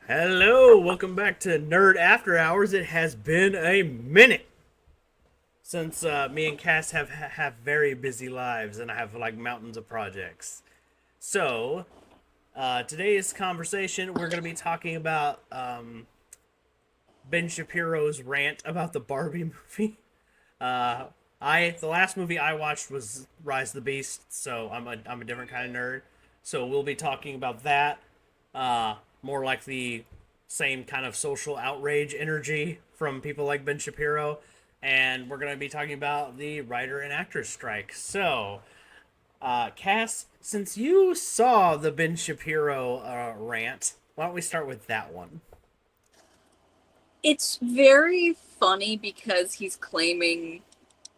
Hello, welcome back to Nerd After Hours. It has been a minute since me and Cass have very busy lives, and I have like mountains of projects. So today's conversation, we're going to be talking about Ben Shapiro's rant about the Barbie movie. Uh, the last movie I watched was Rise of the Beast, so I'm a different kind of nerd. So we'll be talking about that. More like the same kind of social outrage energy from people like Ben Shapiro, and we're gonna be talking about the writer and actress strike. So, Cass, since you saw the Ben Shapiro rant, why don't we start with that one? It's very funny because he's claiming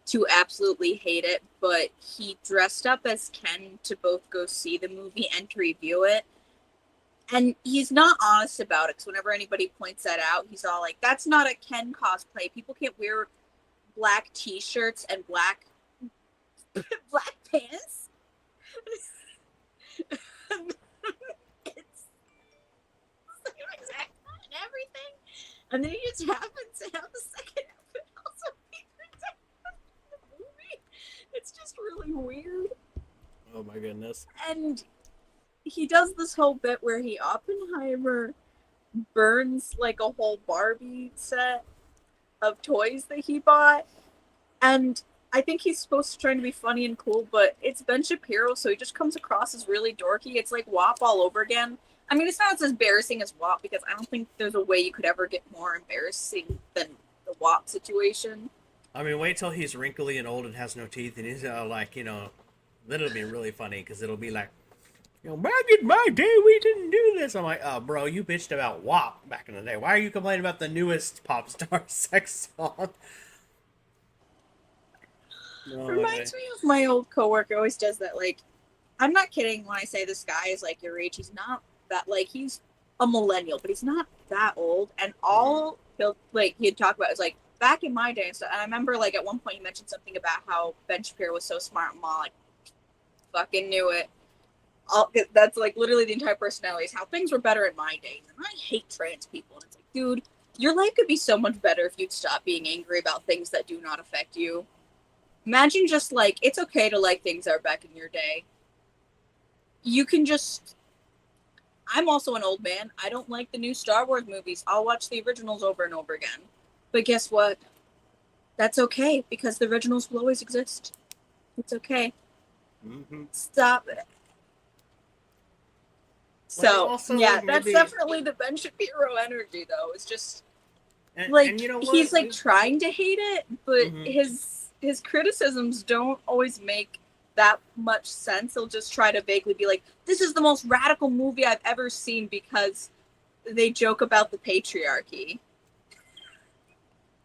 to absolutely hate it, but he dressed up as Ken to both go see the movie and to review it. And he's not honest about it because whenever anybody points that out, he's all like, that's not a Ken cosplay. People can't wear black t-shirts and black black pants. It's the same exact and everything. And then he just happens to have the second outfit also be the exact movie. It's just really weird. Oh my goodness. And he does this whole bit where he Oppenheimer burns like a whole Barbie set of toys that he bought. And I think he's supposed to try to be funny and cool, but it's Ben Shapiro, so he just comes across as really dorky. It's like WAP all over again. I mean, it's not as embarrassing as WAP because I don't think there's a way you could ever get more embarrassing than the WAP situation. I mean, wait till he's wrinkly and old and has no teeth, and he's like, then it'll be really funny because it'll be like, back in my day, we didn't do this. I'm like, oh, bro, you bitched about WAP back in the day. Why are you complaining about the newest pop star sex song? No, Reminds me of my old coworker always does that. Like, I'm not kidding when I say this guy is like your age. He's not that, like, he's a millennial, but he's not that old. And all he'd talk about is like back in my day and stuff. And I remember like at one point he mentioned something about how Ben Shapiro was so smart. And I'm all like, fucking knew it. That's like literally the entire personality is how things were better in my days. And I hate trans people. And it's like, dude, your life could be so much better if you'd stop being angry about things that do not affect you. Imagine just like it's okay to like things that are back in your day. You can just. I'm also an old man. I don't like the new Star Wars movies. I'll watch the originals over and over again. But guess what? That's okay because the originals will always exist. It's okay. mm-hmm. Stop it. Well, So also, yeah, like, that's maybe, definitely the Ben Shapiro energy, though. It's just and like you know he's what? like trying to hate it, but Mm-hmm. his criticisms don't always make that much sense. He'll just try to vaguely be like, "This is the most radical movie I've ever seen," because they joke about the patriarchy,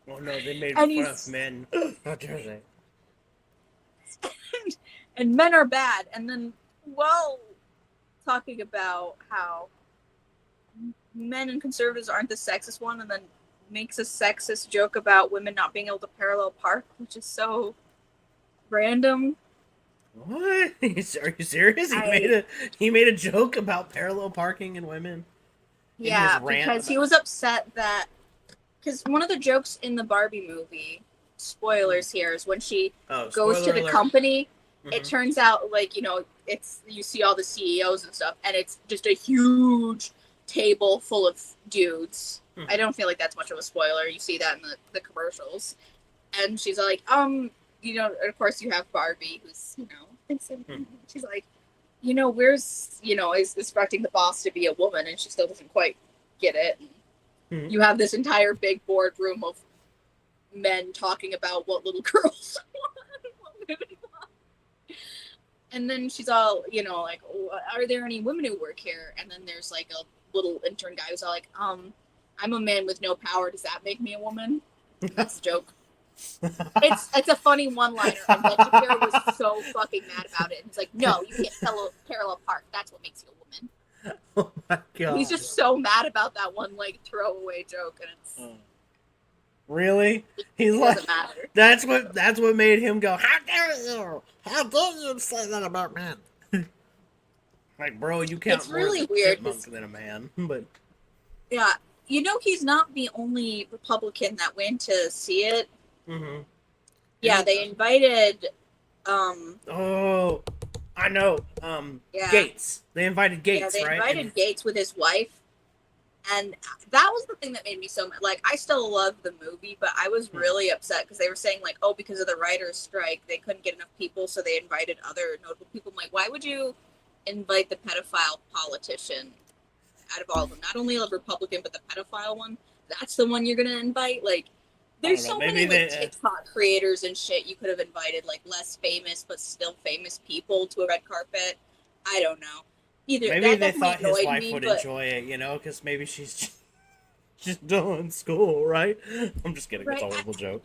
Oh no, they made and fun of he's men. How dare they? and men are bad, and then well, talking about how men and conservatives aren't the sexist one, and then makes a sexist joke about women not being able to parallel park, which is so random. What? Are you serious? I He made a joke about parallel parking and women in his Yeah, rant because about. he was upset that because one of the jokes in the Barbie movie, spoilers here, is when she Oh, goes to spoiler the alert! company. It Mm-hmm. turns out like it's you see all the CEOs and stuff, and it's just a huge table full of dudes. I Mm-hmm. don't feel like that's much of a spoiler. You see that in the commercials, and she's like, of course you have Barbie, who's she's like, where's is expecting the boss to be a woman, and she still doesn't quite get it. Mm-hmm. You have this entire big boardroom of men talking about what little girls want, and then she's all, like, are there any women who work here? And then there's like a little intern guy who's all like, I'm a man with no power. Does that make me a woman? That's a joke. It's a funny one liner, and Ben Shapiro was so fucking mad about it. And he's like, no, you can't parallel park. That's what makes you a woman. Oh my He's god! just so mad about that one like throwaway joke, and Really? it He's doesn't like, matter. that's what made him go. How dare you? How dare you say that about men? Like, bro, you count It's more as really a weird chipmunk because than a man. But Yeah, you know he's not the only Republican that went to see it. Mm-hmm. Yeah, Didn't they invited. oh, I know. Yeah, Gates. They invited yeah, Gates, they right? And invited Gates with his wife, and that was the thing that made me so mad. Like, I still love the movie, but I was hmm. really upset because they were saying like, oh, because of the writers' strike, they couldn't get enough people, so they invited other notable people. I'm like, why would you invite the pedophile politician out of all of them? Not only a Republican, but the pedophile one. That's the one you're gonna invite. Like, I don't there's know. so Maybe many like they. TikTok creators and shit you could have invited, like less famous but still famous people to a red carpet. I don't know. Either Maybe that they definitely thought his annoyed wife me, would but enjoy it, because maybe she's just done in school, right? I'm just kidding. It's right. a horrible joke.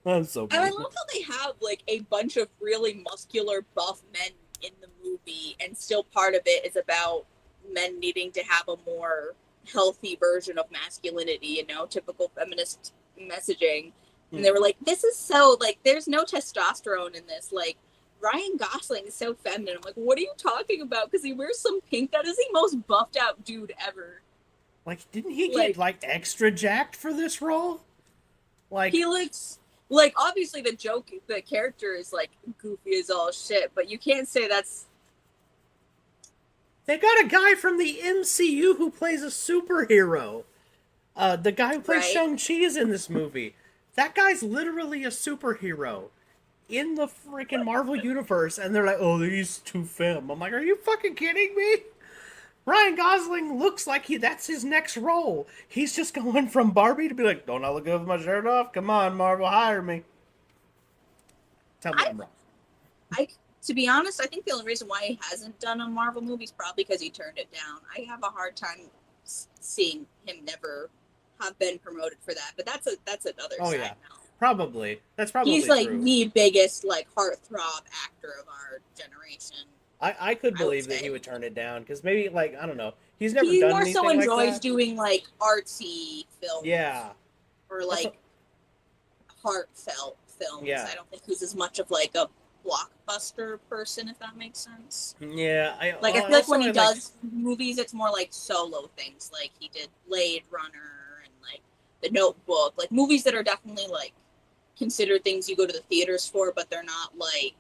I'm so And I mean. love how they have like a bunch of really muscular, buff men in the movie, and still part of it is about men needing to have a more healthy version of masculinity, typical feminist messaging. And they were Hmm. like, this is so, like, there's no testosterone in this. Like, Ryan Gosling is so feminine. I'm like, what are you talking about? Because he wears some pink. That is the most buffed out dude ever. Like, didn't he get Like, like extra jacked for this role? Like, he looks like, obviously the character is like goofy as all shit, but you can't say that's they got a guy from the MCU who plays a superhero. The guy who plays right. Shang-Chi is in this movie. That guy's literally a superhero in the freaking Marvel universe, and they're like, "Oh, he's too femme." I'm like, "Are you fucking kidding me?" Ryan Gosling looks like that's his next role. He's just going from Barbie to be like, "Don't I look good with my shirt off? Come on, Marvel, hire me." Tell me I I'm wrong. I to be honest, I think the only reason why he hasn't done a Marvel movie is probably because he turned it down. I have a hard time seeing him never have been promoted for that, but that's another Oh side yeah, note. probably. That's He's probably like true. the biggest like heartthrob actor of our generation, I could I would believe that he say. would turn it down because maybe like I don't know. He's never He done more so anything like enjoys that. doing like artsy films Yeah, or that's like heartfelt films. yeah, I don't think he's as much of like a blockbuster person, if that makes sense. yeah. Like, I feel like Also when he I like does movies, it's more like solo things. Like he did Blade Runner and like The Notebook, like movies that are definitely like considered things you go to the theaters for, but they're not like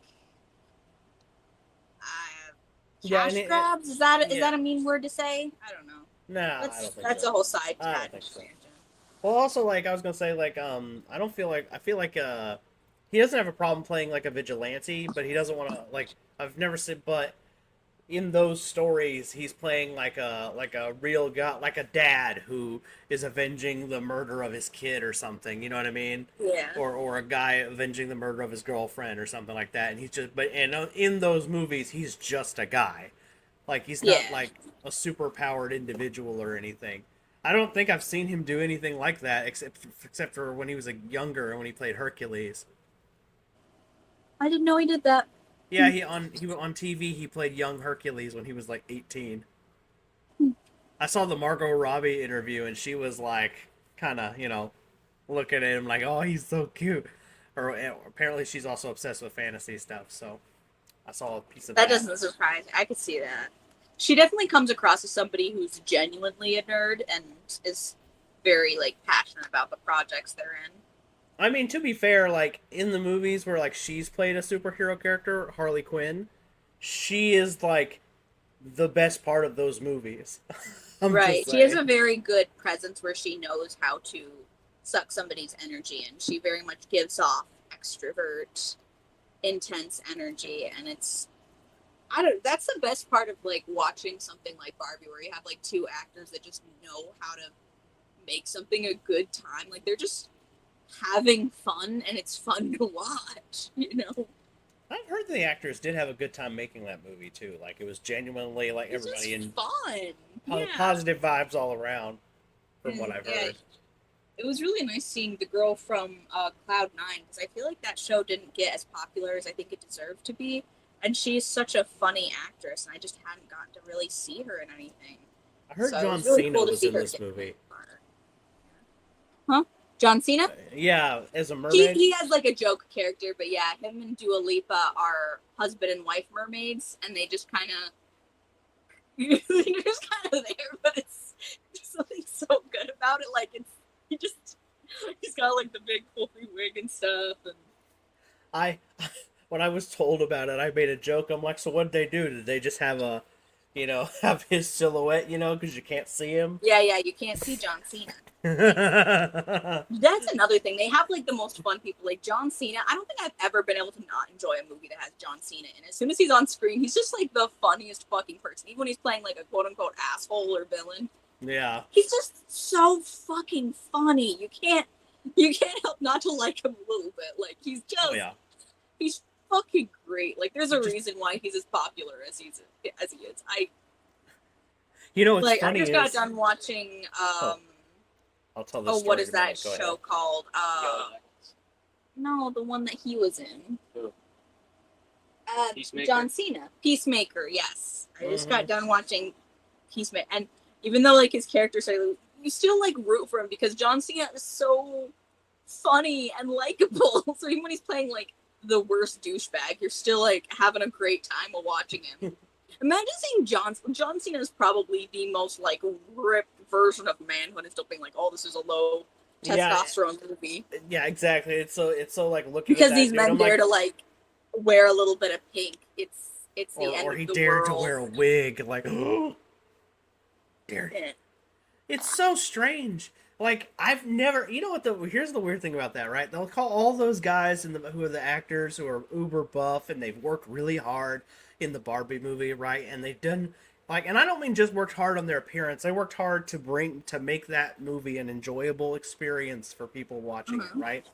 yeah, and cash grabs. Is that yeah. a mean word to say? I don't know. Nah, I That's don't think that's so. a whole side I don't think so. tangent. Well, also like I was gonna say like I feel like he doesn't have a problem playing like a vigilante, but he doesn't want to like I've never seen but in those stories he's playing like a real guy like a dad who is avenging the murder of his kid or something, you know what I mean? Yeah, Or a guy avenging the murder of his girlfriend or something like that, and he's just but and in those movies he's just a guy. Like he's not yeah. like a super powered individual or anything. I don't think I've seen him do anything like that except for when he was a younger and when he played Hercules. I didn't know he did that. Yeah, he on TV he played young Hercules when he was like 18. I saw the Margot Robbie interview and she was like kind of, looking at him like, "Oh, he's so cute." Or apparently she's also obsessed with fantasy stuff, so I saw a piece of That that. doesn't surprise me. I could see that. She definitely comes across as somebody who's genuinely a nerd and is very like passionate about the projects they're in. I mean, to be fair, like in the movies where like she's played a superhero character, Harley Quinn, she is like the best part of those movies. I'm just Right. She has saying. a very good presence where she knows how to suck somebody's energy, and she very much gives off extrovert, intense energy, and it's I don't that's the best part of like watching something like Barbie where you have like two actors that just know how to make something a good time. Like, they're just having fun and it's fun to watch. I've heard the actors did have a good time making that movie too. Like it was genuinely like It's just everybody in fun. Yeah. positive vibes all around, from what And I've yeah, heard. it was really nice seeing the girl from Cloud 9, because I feel like that show didn't get as popular as I think it deserved to be. And she's such a funny actress, and I just hadn't gotten to really see her in anything. I heard So it John was really Cena cool to was see in her this get movie. part. John Cena? Yeah, as a He, mermaid. he has like a joke character, but yeah, him and Dua Lipa are husband and wife mermaids, and they just kind of they're just kind of there, but it's something so about it like he's got like the big fluffy wig and stuff. And I when I was told about it, I made a joke. I'm like, so what did they do? Did they just have have his silhouette, because you can't see him? yeah, you can't see John Cena. Yeah. That's another thing. They have like the most fun people, like John Cena. I don't think I've ever been able to not enjoy a movie that has John Cena in it. As soon as he's on screen, he's just like the funniest fucking person. Even when he's playing like a quote unquote asshole or villain, he's just so fucking funny. You can't help not to like him a little bit. Like he's fucking great. Like there's a reason why he's as popular as he is. What's Like funny I just got done watching I'll tell this story what is in a minute. that Go show ahead. called? No, the one that he was in. Who? Peacemaker? John Cena. Peacemaker, yes. I just got Mhm. done watching Peacemaker. And even though like his character's you still like root for him because John Cena is so funny and likable. So even when he's playing like the worst douchebag, you're still like having a great time while watching him. Imagine seeing John Cena is probably the most like ripped version of manhood and still being like, oh, this is a low testosterone movie. Yeah, exactly. It's so like looking Because at that these dude, men I'm dare like, to like wear a little bit of pink. It's the end or of he the dared world. to wear a wig, like, dared. Yeah. It's so strange. Like I've never, here's the weird thing about that, right? They'll call all those guys who are the actors who are uber buff and they've worked really hard in the Barbie movie, right? And they've done like, and I don't mean just worked hard on their appearance. They worked hard to make that movie an enjoyable experience for people watching it, right?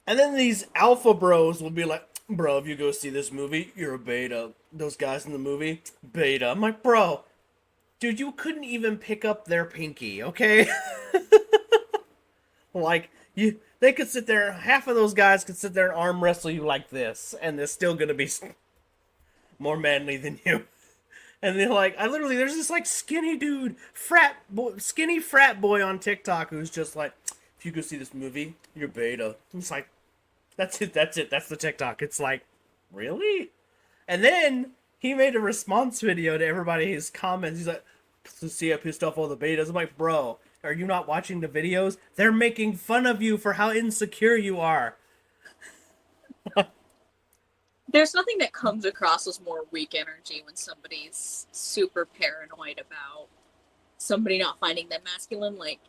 And then these alpha bros will be like, bro, if you go see this movie, you're a beta. Those guys in the movie, beta. I'm like, bro, dude, you couldn't even pick up their pinky, okay? Like, they could sit there, half of those guys could sit there and arm wrestle you like this, and they're still gonna be more manly than you. And they're like, there's this like skinny dude, skinny frat boy on TikTok who's just like, if you go see this movie, you're beta. It's like, that's it, that's the TikTok. It's like, really? And then he made a response video to everybody, his comments. He's like, see, I pissed off all the betas. I'm like, bro, are you not watching the videos? They're making fun of you for how insecure you are. There's nothing that comes across as more weak energy when somebody's super paranoid about somebody not finding them masculine. Like,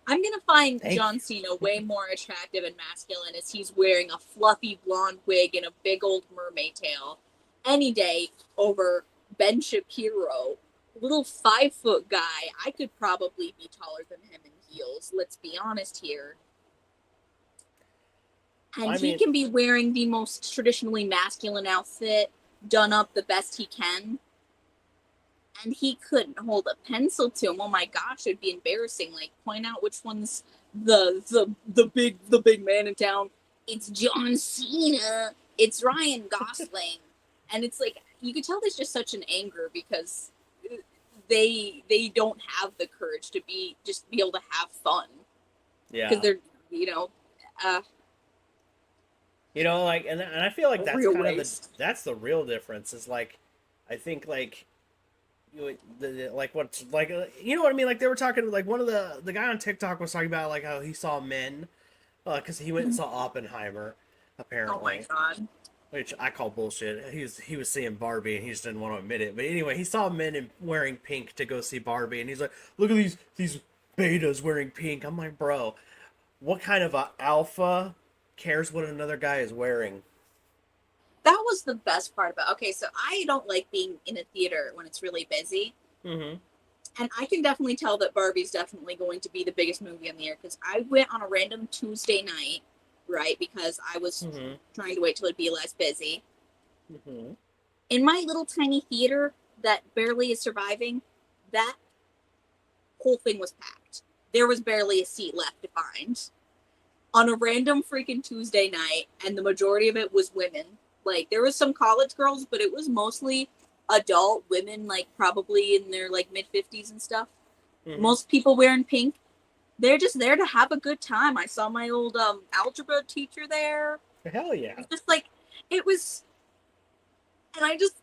I'm gonna find John Cena way more attractive and masculine as he's wearing a fluffy blonde wig and a big old mermaid tail any day over Ben Shapiro, little 5-foot guy. I could probably be taller than him in heels. Let's be honest here. And he can be wearing the most traditionally masculine outfit, done up the best he can. And he couldn't hold a pencil to him. Oh my gosh, it'd be embarrassing. Like, point out which one's the big man in town. It's John Cena. It's Ryan Gosling. And it's like, you could tell there's just such an anger because they don't have the courage to be able to have fun. Yeah. Because they're, like, and I feel like that's kind waste. of that's the real difference. Is like, I think like, like what's like, you know what I mean? Like they were talking, like one of the guy on TikTok was talking about like how he saw men, because he went and saw Oppenheimer, apparently. Oh my god. Which I call bullshit. He was seeing Barbie and he just didn't want to admit it. But anyway, he saw men wearing pink to go see Barbie, and he's like, "Look at these betas wearing pink." I'm like, bro, what kind of a alpha cares what another guy is wearing? That was the best part about. Okay, so I don't like being in a theater when it's really busy. Mm-hmm. And I can definitely tell that Barbie's definitely going to be the biggest movie in the year because I went on a random Tuesday night, right? Because I was trying to wait till it'd be less busy. Mm-hmm. In my little tiny theater that barely is surviving, that whole thing was packed. There was barely a seat left to find. On a random freaking Tuesday night, and the majority of it was women. Like, there was some college girls, but it was mostly adult women, like, probably in their, like, mid-50s and stuff. Mm-hmm. Most people wearing pink. They're just there to have a good time. I saw my old algebra teacher there. Hell yeah. It was just, like, it was... And I just...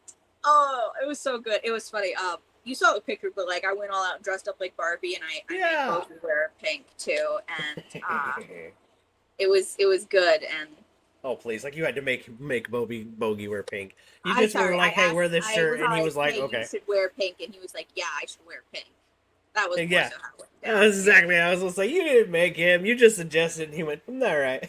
Oh, it was so good. It was funny. you saw the picture, but like I went all out and dressed up like Barbie, and I Yeah. made Bogey wear pink too, and it was good. And Oh please! Like you had to make Bogey wear pink. You I just were like, "Hey, wear this I shirt," was and all he was like, "Hey, "Okay." you should wear pink," and he was like, "Yeah, I should wear pink." That was more Yeah, so how it went that down. was exactly. I was gonna say you didn't make him. You just suggested, and he went, "All right."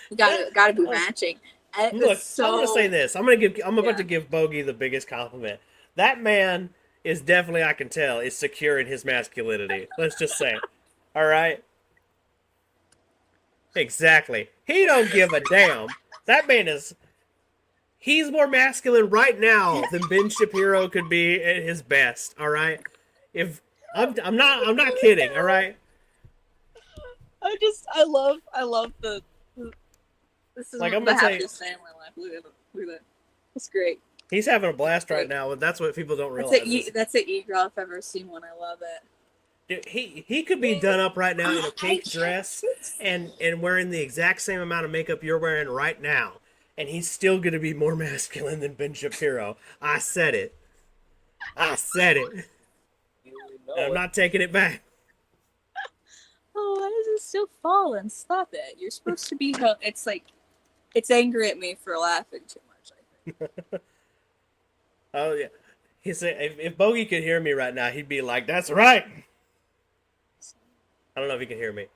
You gotta be Oh, matching. And it look, was I'm gonna say so this. I'm about yeah. to give Bogey the biggest compliment. That man is definitely, I can tell, is secure in his masculinity. Let's just say, all right. Exactly. He don't give a damn. That man is. He's more masculine right now than Ben Shapiro could be at his best. All right. If I'm not kidding. All right. I love the. This is Like I'm the gonna say, happiest day in my life. Look at that. It's great. he's having a blast right Great. now, and that's what people don't That's realize. that's an e-girl if I've ever seen one. I love it. Dude, he could be done up right now in a I pink can't- dress and wearing the exact same amount of makeup you're wearing right now, and he's still gonna be more masculine than Ben Shapiro. I said it. I said it. And I'm not taking it back. Oh, why is it still falling? Stop it. You're supposed to be. It's like, it's angry at me for laughing too much, I think. Oh yeah. He said if Bogey could hear me right now, he'd be like, "That's right." I don't know if he can hear me.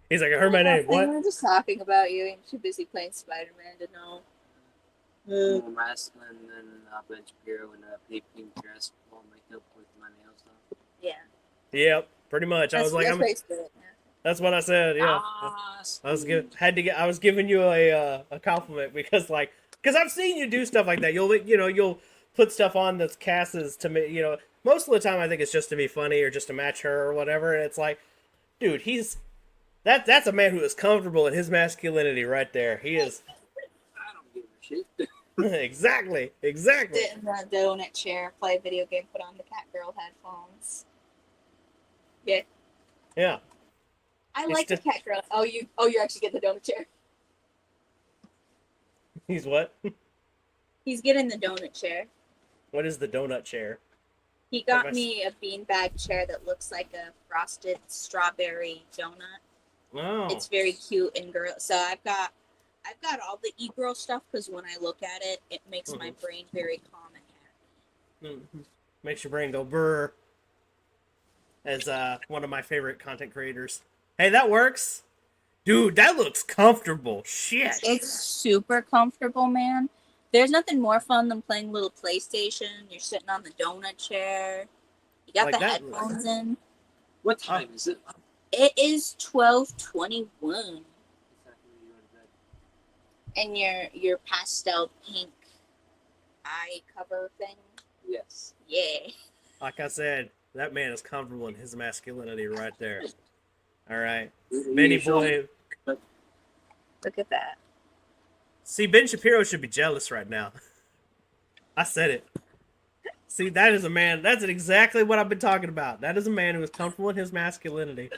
He's like, "I heard my name." We What? were just talking about you. I'm too busy playing Spider-Man to know. More masculine than Ben Shapiro in a pink dress, full makeup with my nails done. Yeah. Yep, pretty much. I was like, that's "I'm." basically it, yeah. That's what I said. Yeah. I was I was giving you a compliment because I've seen you do stuff like that. You'll put stuff on that's cast as to me. Most of the time I think it's just to be funny or just to match her or whatever. And it's like, dude, that's a man who is comfortable in his masculinity right there. He is. I don't give a shit. Exactly. Sit in the donut chair, play a video game, put on the cat girl headphones. Yeah. Yeah. I It's like the cat girl. Oh, you actually get the donut chair. He's what? He's getting the donut chair. What is the donut chair? He got me a beanbag chair that looks like a frosted strawberry donut. Oh. It's very cute and girl. So I've got all the e-girl stuff because when I look at it, it makes my brain very calm and happy. Makes your brain go brr. As one of my favorite content creators. Hey, that works. Dude, that looks comfortable. Shit. It's super comfortable, man. There's nothing more fun than playing a little PlayStation. You're sitting on the donut chair. You got Like the that- headphones in. What time is it? It is 12:21. And your pastel pink eye cover thing. Yes. Yeah. Like I said, that man is comfortable in his masculinity right there. All right. You Benny usually- boy. Look at that. See, Ben Shapiro should be jealous right now. I said it. See, that is a man. That's exactly what I've been talking about. That is a man who is comfortable in his masculinity.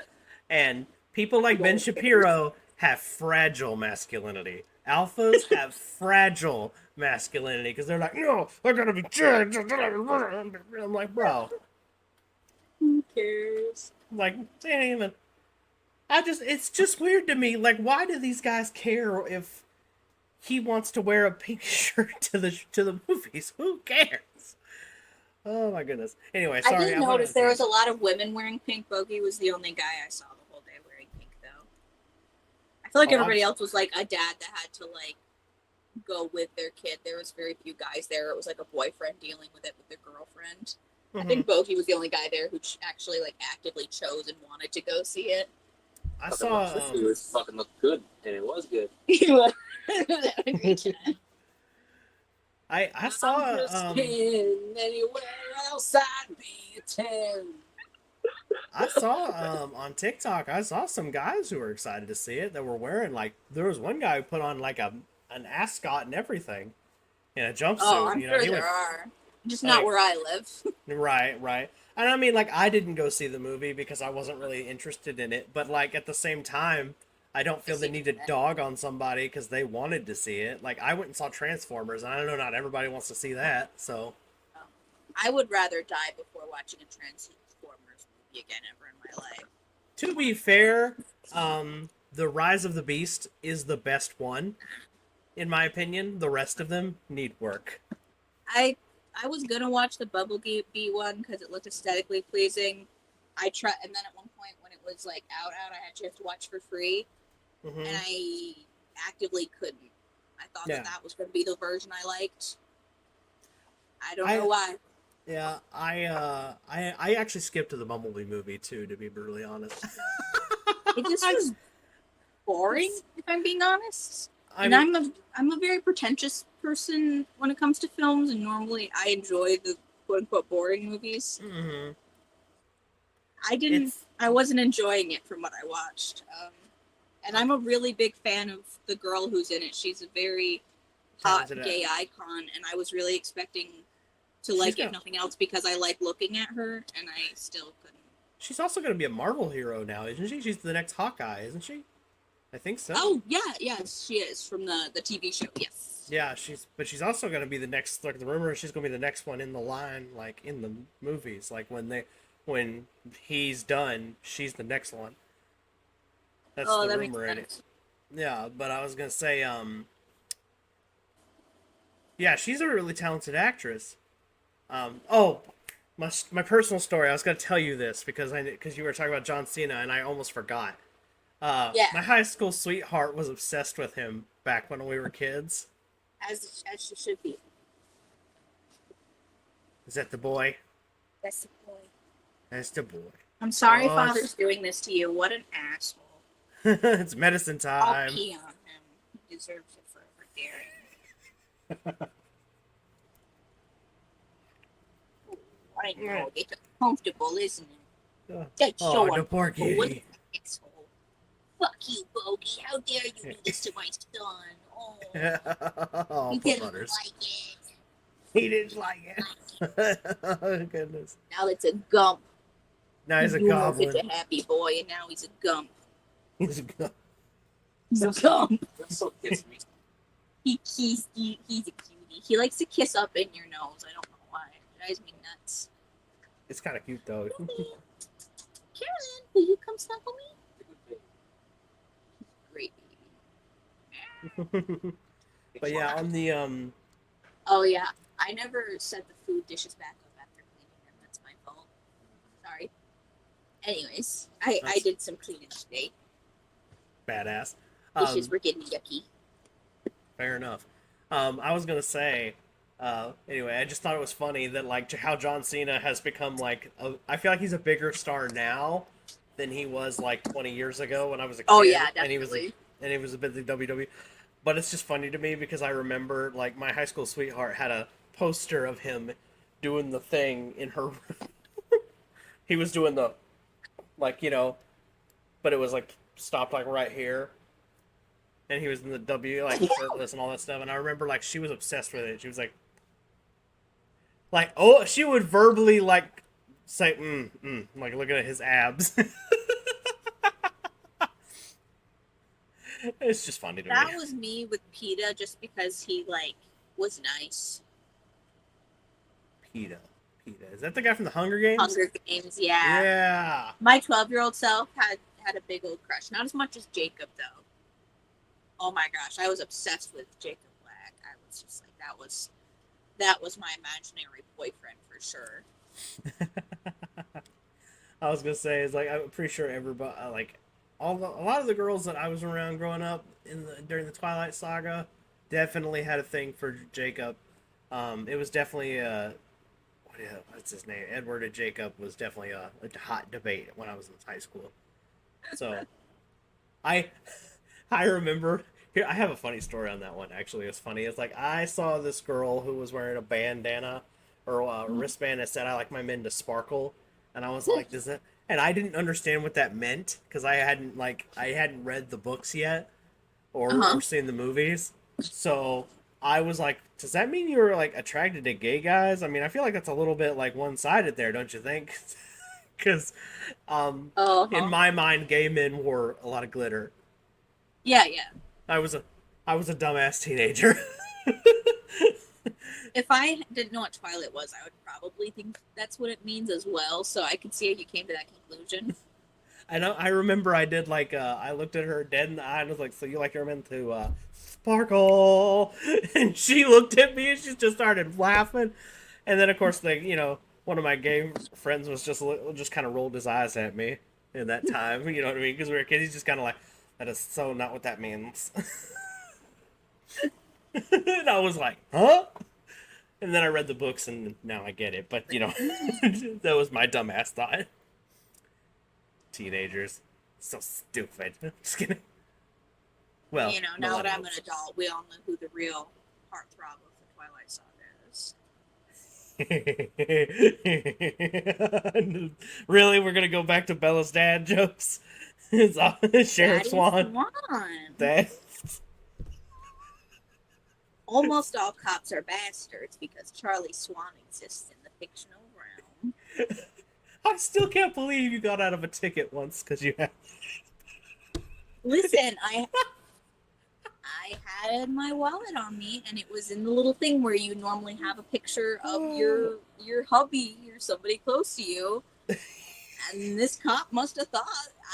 And people like Ben Shapiro have fragile masculinity. Alphas have fragile masculinity because they're like, no, I gotta be judged. I'm like, bro. Who cares? I'm like, damn. It's just weird to me. Like, why do these guys care if he wants to wear a pink shirt to the movies? Who cares? Oh my goodness. Anyway, sorry. I did notice there was a lot of women wearing pink. Bogey was the only guy I saw the whole day wearing pink, though. I feel like everybody else was like a dad that had to like go with their kid. There was very few guys there. It was like a boyfriend dealing with it with their girlfriend. I think Bogey was the only guy there who actually like actively chose and wanted to go see it. I saw. It was fucking looked good, and it was good. I saw. I'm just kidding. Anywhere else I'd be a 10. I saw on TikTok. I saw some guys who were excited to see it that were wearing like. There was one guy who put on like an ascot and everything, in a jumpsuit. Oh, I'm sure he there went, are. Just not where I live. Right. And I mean, like, I didn't go see the movie because I wasn't really interested in it. But like at the same time, I don't feel the see need to that. dog on somebody because they wanted to see it. Like I went and saw Transformers, and I know not everybody wants to see that. So I would rather die before watching a Transformers movie again ever in my life. to be fair, the Rise of the Beast is the best one, in my opinion. The rest of them need work. I I was gonna watch the Bumblebee one because it looked aesthetically pleasing. I tried, and then at one point when it was like out, I actually have to watch for free, and Hmm. I actively couldn't. I thought Yeah, that was going to be the version I liked. I don't know I why. yeah I actually skipped to the Bumblebee movie too, to be brutally honest. It just I, was boring, it's, if I'm being honest. I And mean, I'm a very pretentious person when it comes to films, and normally I enjoy the quote unquote boring movies. mhm. I It's I wasn't enjoying it from what I watched. And uh, I'm a really big fan of the girl who's in it. She's a very hot talented. gay icon, and I was really expecting to She's like it, if gonna. nothing else, because I like looking at her, and I still couldn't. She's also gonna be a Marvel hero now, isn't she? She's the next Hawkeye, isn't she? I think so. Oh yeah, yes, she is from the TV show. Yes. Yeah, she's also gonna be the next. Like the rumor is she's gonna be the next one in the line, like in the movies. Like when he's done, she's the next one. That's Oh, the that makes rumor in it. sense. Yeah, but I was gonna say, yeah, she's a really talented actress. Oh, my personal story. I was gonna tell you this because you were talking about John Cena and I almost forgot. Yeah, My high school sweetheart was obsessed with him back when we were kids. as she should be. Is that the boy? That's the point. That's the boy. I'm sorry, Oh, father's doing this to you. What an asshole. it's medicine I'll time. pee on him. He deserves it for daring. I know it's uncomfortable, isn't it? That's so Oh, the poor uncomfortable. What kitty. an asshole. Fuck you, Bogey. How dare you do this to my son? Oh, Oh, you poor didn't butters. like it. He didn't like it. Oh, goodness. Now it's a gump. Now he's a You were such goblin. a happy boy, and now he's a gump. He's a goblin. He's a gump. That still gets me. He's a cutie. He likes to kiss up in your nose. I don't know why. It drives me nuts. It's kind of cute though. Carolyn, will you come snuggle me? Great baby. But yeah, on the Oh yeah, I never set the food dishes back up after cleaning them. That's my fault. Sorry. Anyways, I That's- did some cleaning today. badass. Dishes were getting yucky. Fair enough. I was gonna say, anyway, I just thought it was funny that like how John Cena has become like I feel like he's a bigger star now than he was like 20 years ago when I was a kid. Oh yeah, and he was definitely. and he was a bit of WWE. But it's just funny to me because I remember like my high school sweetheart had a poster of him doing the thing in her room. He was doing the like but it was like stopped like right here. And he was in the W, like shirtless and all that stuff. And I remember, like, she was obsessed with it. She was like, oh, she would verbally like say, like looking at his abs. It's just funny to That me. was me with PETA, just because he like was nice. PETA, is that the guy from the Hunger Games? Hunger Games, yeah. Yeah. My 12-year-old self had a big old crush. Not as much as Jacob though. Oh my gosh, I was obsessed with Jacob Black. I was just like that was my imaginary boyfriend for sure. I was gonna say is like I'm pretty sure everybody like a lot of the girls that I was around growing up during the Twilight Saga definitely had a thing for Jacob. It was definitely what's his name? Edward and Jacob was definitely a hot debate when I was in high school. So I I remember here I have a funny story on that one actually. It's funny. It's like I saw this girl who was wearing a bandana or a wristband that said I like my men to sparkle, and I was like, does that? And I didn't understand what that meant because I hadn't read the books yet Uh-huh. or seen the movies. So I was like, does that mean you were like attracted to gay guys? I mean, I feel like that's a little bit like one-sided there, don't you think? Because in Uh-huh. my mind, gay men wore a lot of glitter. Yeah, yeah. I was a dumbass teenager. If I didn't know what Twilight was, I would probably think that's what it means as well. So I could see how you came to that conclusion. I know. I remember I did like I looked at her dead in the eye and was like, "So you like her into Sparkle?" And she looked at me and she just started laughing. And then of course one of my gay friends was just kind of rolled his eyes at me in that time. You know what I mean? Because we were kids. He's just kind of like, "That is so not what that means." And I was like, "Huh?" And then I read the books and now I get it. But that was my dumbass thought. Teenagers, so stupid. Just kidding. Well, Now that I'm an adult, we all know who the real heartthrob of the Twilight Saga is. Really, we're gonna go back to Bella's dad jokes. It's Sheriff Daddy Swan. Swan. Dad. Almost all cops are bastards because Charlie Swan exists in the fictional realm. I still can't believe you got out of a ticket once because you had. Listen, I had my wallet on me, and it was in the little thing where you normally have a picture of your hubby or somebody close to you. And this cop must have thought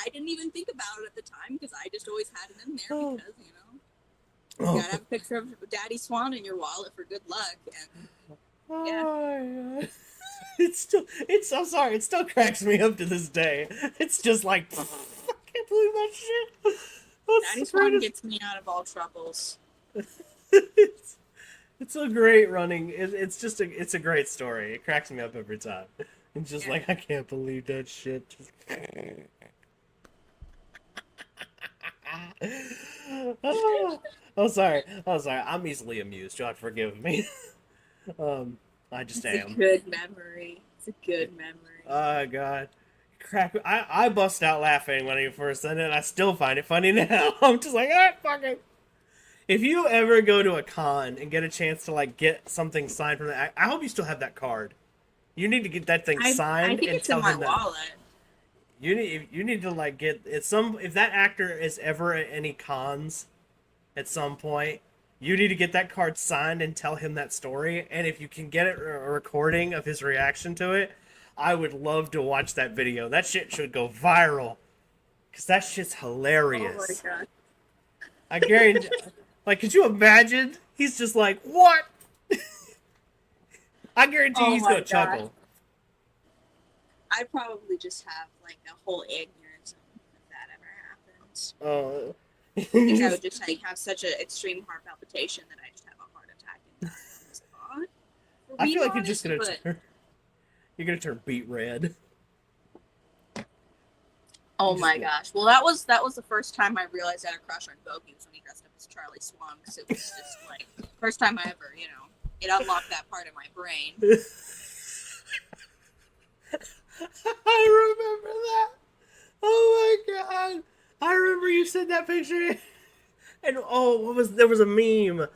I didn't even think about it at the time because I just always had it in there because you gotta have a picture of Daddy Swan in your wallet for good luck. And yeah. I'm sorry, it still cracks me up to this day. It's just like, I can't believe that shit. Daddy Swan gets me out of all troubles. It's a great running. It's a great story. It cracks me up every time. It's just like I can't believe that shit. Oh, sorry. I'm easily amused. You'll have to forgive me. I just am. It's a good memory. Oh God. I bust out laughing when he first said it, and I still find it funny now. I'm just like, fuck it. If you ever go to a con and get a chance to like get something signed from that, I hope you still have that card. You need to get that thing signed I think and it's tell in my him that. wallet. You need to like get if that actor is ever at any cons at some point, you need to get that card signed and tell him that story. And if you can get a recording of his reaction to it, I would love to watch that video. That shit should go viral. Because that shit's hilarious. Oh my god. I guarantee. Like, could you imagine? He's just like, what? I guarantee he's going to chuckle. I'd probably just have like a whole aneurysm if that ever happens. Oh. I think I would just like have such an extreme heart palpitation that I just have a heart attack and die on the spot. I feel like you're just going to turn... You're going to turn beet red. Oh my gosh. Well, that was the first time I realized I had a crush on Bogey was when he dressed up as Charlie Swan, because it was just like first time I ever, it unlocked that part of my brain. I remember that. Oh my god. I remember you sent that picture. And there was a meme.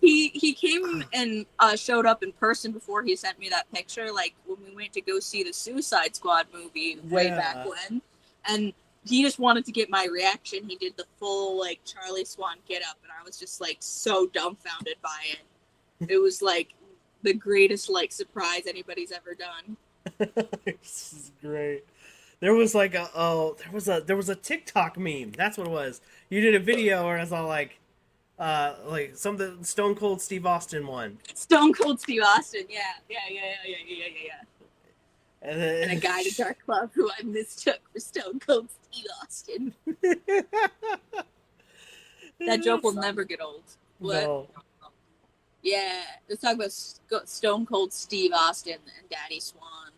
He came and showed up in person before he sent me that picture, like when we went to go see the Suicide Squad movie way back when. And he just wanted to get my reaction. He did the full like Charlie Swan get up, and I was just like so dumbfounded by it. It was like the greatest like surprise anybody's ever done. This is great. There was like there was a TikTok meme. That's what it was. You did a video where it's all like something Stone Cold Steve Austin one. Stone Cold Steve Austin, yeah. And a guy to Dark Club who I mistook for Stone Cold Steve Austin. That joke will never get old. What? No. Yeah, let's talk about Stone Cold Steve Austin and Daddy Swan.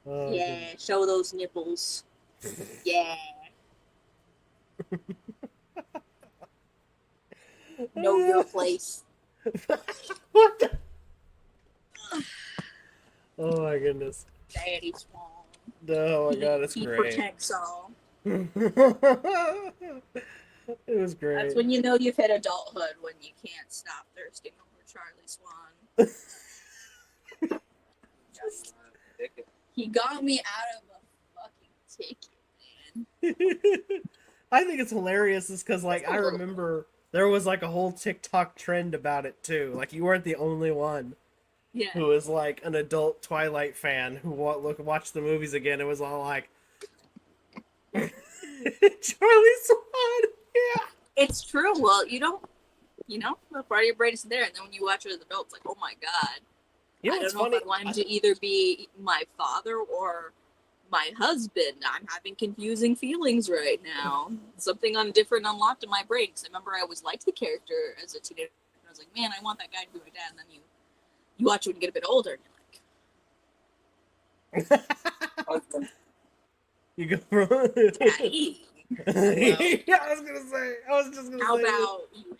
Yeah, show those nipples. Yeah. Know your place. What the? Oh my goodness. Daddy Swan. Oh my god, that's he great. Protects all. It was great. That's when you know you've hit adulthood, when you can't stop thirsting over Charlie Swan. He got me out of a fucking ticket, man. I think it's hilarious is because, like, I remember there was, like, a whole TikTok trend about it, too. Like, you weren't the only one Yeah. who was, like, an adult Twilight fan who watched the movies again. It was all like, Charlie Swan, yeah. It's true. Well, you don't, the part of your brain is there, and then when you watch it as an adult, it's like, oh my god. You know I what's don't know funny? if I want him to either be my father or my husband. I'm having confusing feelings right now. Something different unlocked in my brain. Because I remember I always liked the character as a teenager. And I was like, man, I want that guy to be my dad. And then you watch it when you get a bit older, and you're like, You go from Daddy. yeah, I was just gonna How say. about you?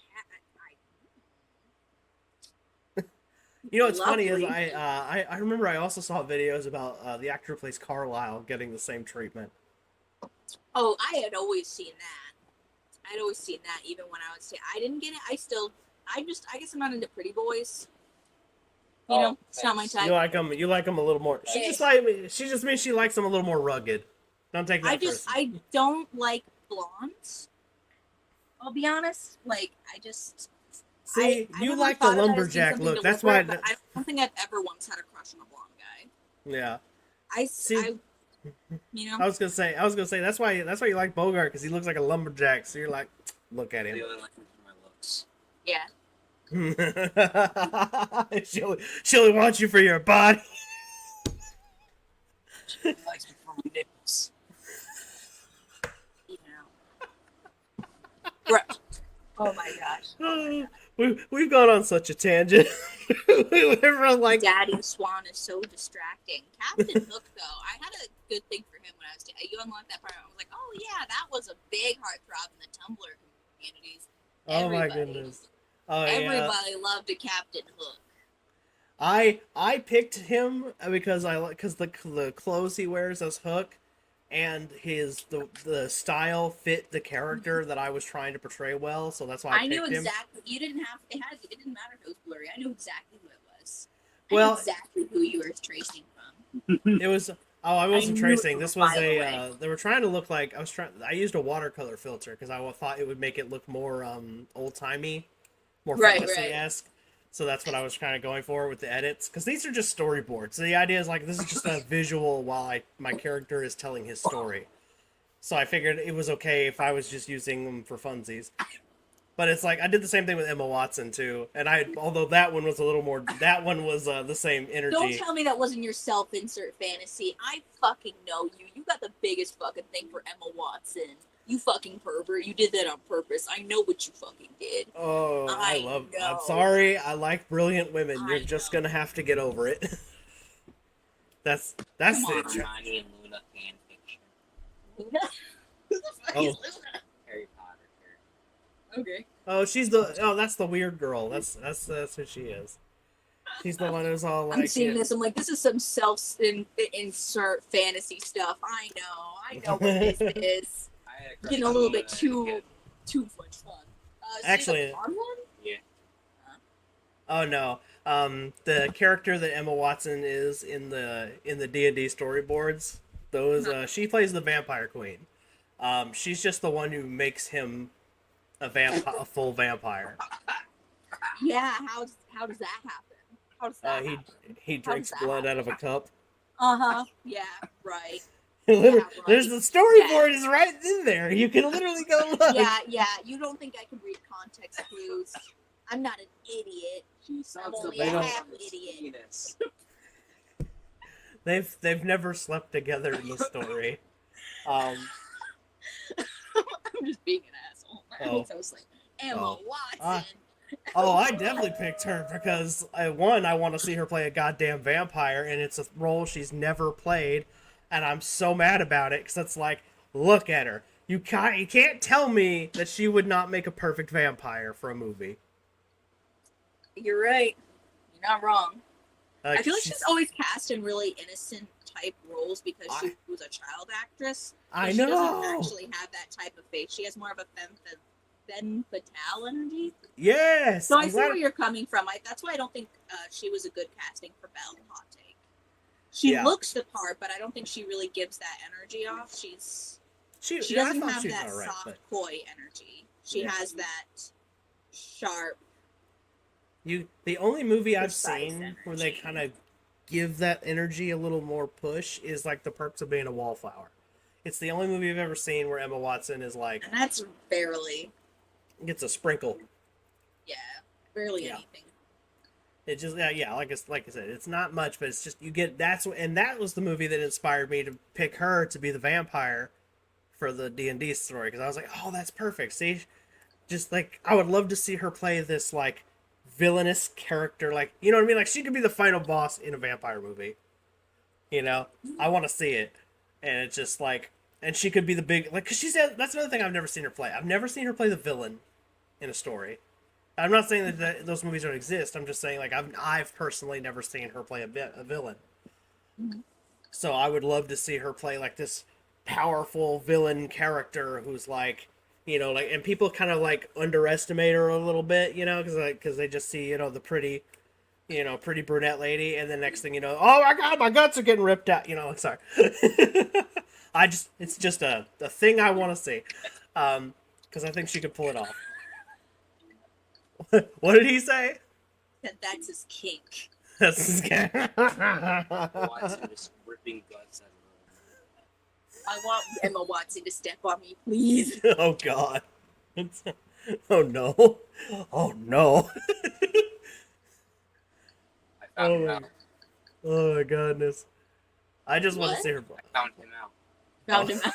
You know what's funny is Lovely. I remember I also saw videos about the actor who plays Carlisle getting the same treatment. Oh, I had always seen that. I'd always seen that even when I was. I didn't get it. I guess I'm not into pretty boys. You know, it's not my type. You like them a little more. She just means she likes them a little more rugged. Don't take that personally. I don't like blondes. I'll be honest. Like, I just. See, I you never like the thought of that as being lumberjack something look. to That's look why. at, but I don't think I've ever once had a crush on a blonde guy. Yeah. You know. I was gonna say that's why you like Bogart, because he looks like a lumberjack. So you're like, look at him. I like him for my looks. Yeah. she only wants you for your body. She likes me for my nipples. You know. Right. Oh my gosh. We've gone on such a tangent. Everyone like Daddy Swan is so distracting. Captain Hook, though, I had a good thing for him when I was. You unlocked that part. I was like, oh yeah, that was a big heartthrob in the Tumblr communities. Oh my goodness. Oh Everybody loved a Captain Hook. I picked him because the clothes he wears as Hook, and the style fit the character that I was trying to portray well, so that's why I knew picked him. exactly. You didn't have it didn't matter if it was blurry. I knew exactly who it was. I Well, knew exactly who you were tracing from. It was. Oh, I wasn't I knew tracing. it This was was a mile a. away. They were trying to look like I used a watercolor filter because I thought it would make it look more old timey, more fantasy esque. So that's what I was kind of going for with the edits, because these are just storyboards. So the idea is like this is just a visual while my character is telling his story. So I figured it was okay if I was just using them for funsies. But it's like I did the same thing with Emma Watson too, and although that one was a little more, that one was the same energy. Don't tell me that wasn't your self-insert fantasy. I fucking know you. You got the biggest fucking thing for Emma Watson. You fucking pervert. You did that on purpose. I know what you fucking did. Oh, I'm know. sorry. I like brilliant women. You're just know. gonna have to get over it. that's Come it. on. Ronnie and Luna fan fiction. Luna? Who the fuck is Luna? Harry Potter character. Okay. Oh, that's the weird girl. That's who she is. She's the one who's all like. I'm seeing this. I'm like, this is some self-insert fantasy stuff. I know what this is. Getting a little bit too much fun. Actually, the blonde one? Yeah. Oh no. The character that Emma Watson is in the D&D storyboards, she plays the vampire queen. She's just the one who makes him a full vampire. Yeah, how does that happen? How does that happen? He drinks blood out of a cup. Yeah, right. There's the storyboard is right in there. You can literally go look. Yeah. You don't think I can read context clues? I'm not an idiot. I'm only a half idiot. They've never slept together in the story. I'm just being an asshole. I was like, Emma Watson. I definitely picked her because I want to see her play a goddamn vampire, and it's a role she's never played, and I'm so mad about it because it's like, look at her. You can't tell me that she would not make a perfect vampire for a movie. You're right. You're not wrong. Like, I feel like she's always cast in really innocent type roles because she was a child actress. I know. She doesn't actually have that type of face. She has more of a femme fatale energy. Yes. So I see where you're coming from. That's why I don't think she was a good casting for Belle. Hot take. She looks the part, but I don't think she really gives that energy off. She doesn't have that soft, coy energy. She has that sharp. The only movie I've seen energy. where they kind of give that energy a little more push is like The Perks of Being a Wallflower. It's the only movie I've ever seen where Emma Watson is like, and that's barely gets a sprinkle. Yeah, barely anything. It just like I said, it's not much, but it's just you get and that was the movie that inspired me to pick her to be the vampire for the D&D story, because I was like, oh, that's perfect. See, just like I would love to see her play this like villainous character, like, you know what I mean, like she could be the final boss in a vampire movie. You know, I want to see it, and it's just like, and she could be the big like, because that's another thing I've never seen her play. I've never seen her play the villain in a story. I'm not saying that those movies don't exist. I'm just saying, like, I've personally never seen her play a villain. Mm-hmm. So I would love to see her play like this powerful villain character who's like, you know, like, and people kind of like underestimate her a little bit, you know, because they just see, you know, the pretty brunette lady, and the next thing you know, oh my god, my guts are getting ripped out. You know, sorry. It's just a thing I want to see, because I think she could pull it off. What did he say? That's his kink. That's his kink. Watson just ripping guts out of I want Emma Watson to step on me, please. Oh god. Oh no. Oh no. I found him out. Oh my goodness. I just want to see her. I found him out. Found him out.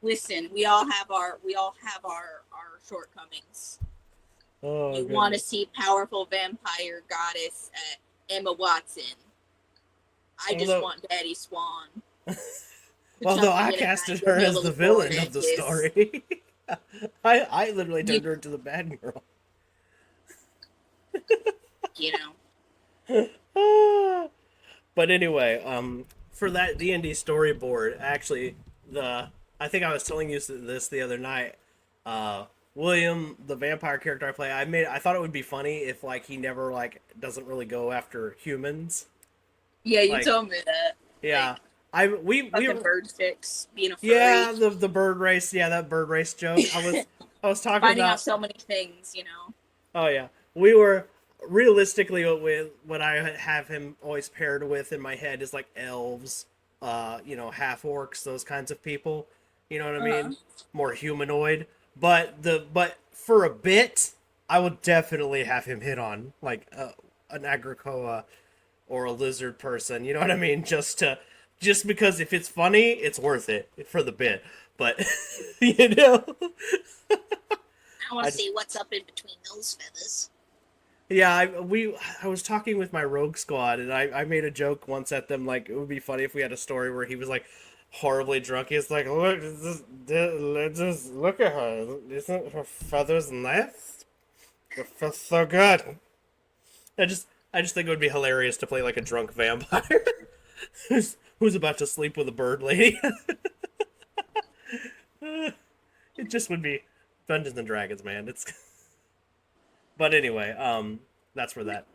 Listen, we all have our shortcomings. Oh, you want to see powerful vampire goddess Emma Watson. I just want Daddy Swan. Although I casted her as the villain of the story. I literally turned her into the bad girl. You know. But anyway, for that D&D storyboard, actually, I think I was telling you this the other night. William, the vampire character I play, I thought it would be funny if like he never like doesn't really go after humans. Yeah, you told me that. Yeah. Like, we were bird sticks being a furry. Yeah, the bird race. Yeah, that bird race joke. I was talking finding about out so many things, you know. Oh yeah, we were realistically what I have him always paired with in my head is like elves, you know, half orcs, those kinds of people. You know what I mean? More humanoid. But for a bit, I would definitely have him hit on like an Agricola or a lizard person. You know what I mean? Just because if it's funny, it's worth it for the bit. But you know, I want to see what's up in between those feathers. Yeah, I was talking with my rogue squad, and I made a joke once at them, like, it would be funny if we had a story where he was like horribly drunk. He's like, look, just look at her. Isn't her feathers nice? It feels so good. I just think it would be hilarious to play like a drunk vampire who's about to sleep with a bird lady. It just would be Dungeons and Dragons, man. But anyway, that's for that.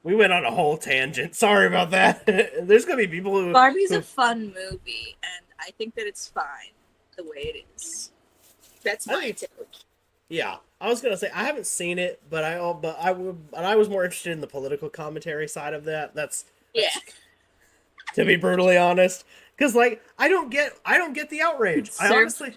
We went on a whole tangent. Sorry about that. There's gonna be people who... Barbie's a fun movie, and I think that it's fine the way it is. That's my take. Yeah, I was gonna say I haven't seen it, but I was more interested in the political commentary side of that. That's to be brutally honest, because like I don't get the outrage. I honestly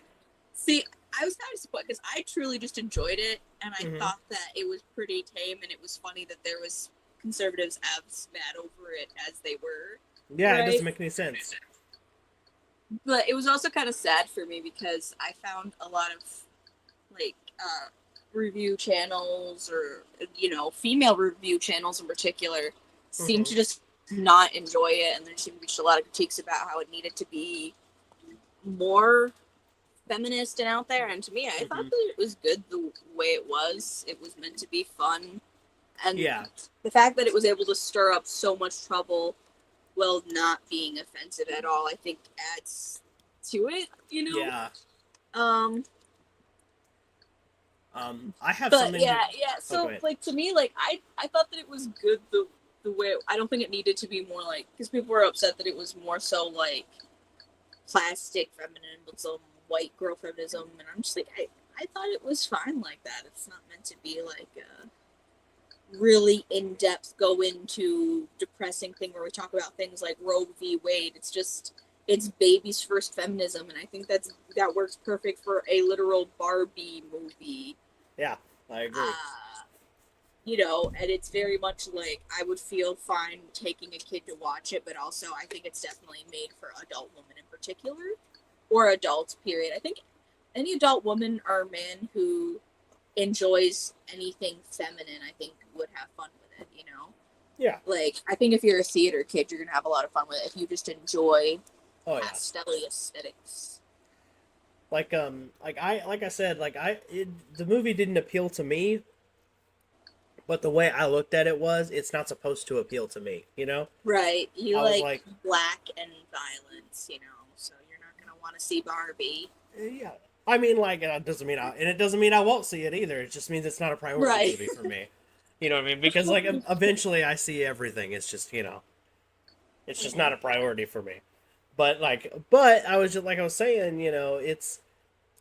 see. I was kind of disappointed because I truly just enjoyed it, and I thought that it was pretty tame, and it was funny that there was conservatives as mad over it as they were. Yeah, right? It doesn't make any sense. But it was also kind of sad for me because I found a lot of like review channels, or you know, female review channels in particular, seem to just not enjoy it, and there seemed to be just a lot of critiques about how it needed to be more feminist and out there. And to me, I thought that it was good the way it was. It was meant to be fun, and the fact that it was able to stir up so much trouble while not being offensive at all, I think adds to it, you know. I have but something. So like to me, like I thought that it was good the the way I don't think it needed to be more like, because people were upset that it was more so like plastic feminine with some white girl feminism, and I'm just like, I thought it was fine like that. It's not meant to be like a really in-depth go into depressing thing where we talk about things like Roe v. Wade. It's just, it's baby's first feminism, and I think that works perfect for a literal Barbie movie. Yeah, I agree. You know, and it's very much like I would feel fine taking a kid to watch it, but also I think it's definitely made for adult women in particular, or adults, period. I think any adult woman or man who enjoys anything feminine, I think, would have fun with it, you know? Yeah. Like, I think if you're a theater kid, you're going to have a lot of fun with it if you just enjoy pastel-y aesthetics. Like I said, the movie didn't appeal to me, but the way I looked at it was, it's not supposed to appeal to me, you know? Right. You I was like black and violence, you know, so you're not going to want to see Barbie. Yeah. I mean, like, it doesn't mean I won't see it either. It just means it's not a priority movie for me. You know what I mean? Because, like, eventually I see everything. It's just, you know, it's just not a priority for me. But I was just, like I was saying, you know, it's,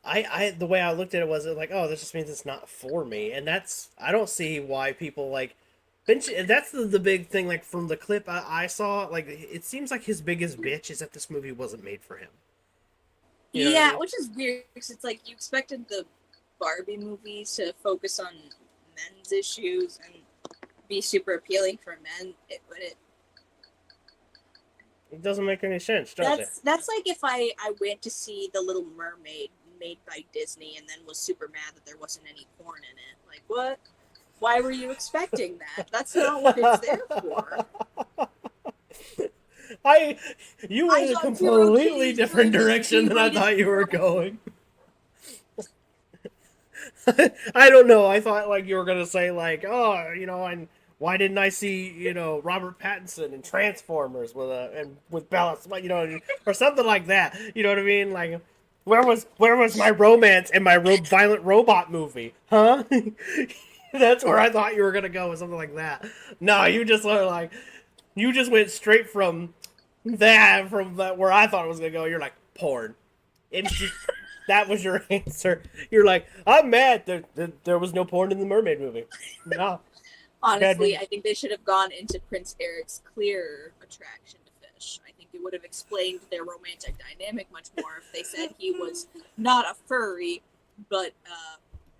the way I looked at it was like, oh, this just means it's not for me. And I don't see why people, like, that's the big thing, like, from the clip I saw, like, it seems like his biggest bitch is that this movie wasn't made for him. You know what I mean? Which is weird, because it's like you expected the Barbie movie to focus on men's issues and be super appealing for men, but it doesn't make any sense, does it? That's like if I went to see The Little Mermaid made by Disney and then was super mad that there wasn't any porn in it. Like, what? Why were you expecting that? That's not what it's there for. You went in a completely different direction than I thought you were going. I don't know. I thought, like, you were gonna say, like, oh, you know, and why didn't I see, you know, Robert Pattinson in Transformers with Bella, you know, or something like that. You know what I mean? Like, where was my romance in my violent robot movie? Huh? That's where I thought you were gonna go with something like that. No, you just went straight from that where I thought it was gonna go. You're like, porn. It's just that was your answer. You're like, I'm mad there was no porn in the Mermaid movie. No. Honestly, I think they should have gone into Prince Eric's clear attraction to fish. I think it would have explained their romantic dynamic much more if they said he was not a furry, but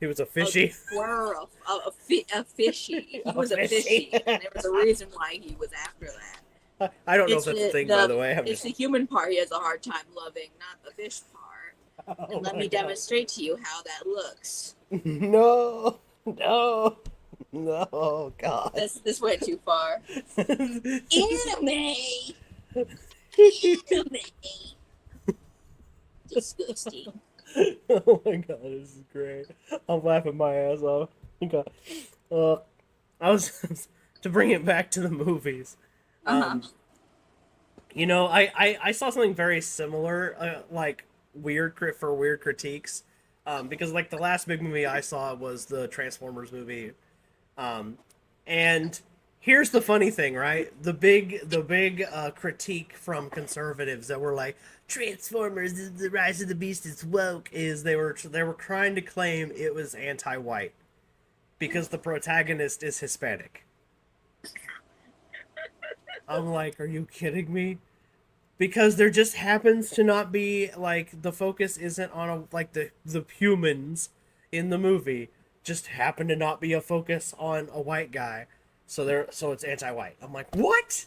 he was a fishy. A fishy. He was a fishy. And there was a reason why he was after that. I don't know if that's a thing, by the way. It's the human part he has a hard time loving, not the fish part. Oh, and let me demonstrate to you how that looks. No, God. This went too far. Anime! Disgusting. Oh my God, this is great. I'm laughing my ass off. Okay. I was to bring it back to the movies. You know, I saw something very similar, like weird critiques, because like the last big movie I saw was the Transformers movie, and here's the funny thing, right? The big critique from conservatives that were like, Transformers, the Rise of the Beast is woke, is they were trying to claim it was anti-white because the protagonist is Hispanic. I'm like, are you kidding me? Because there just happens to not be, like, the focus isn't on, the humans in the movie. Just happen to not be a focus on a white guy. So it's anti-white. I'm like, what?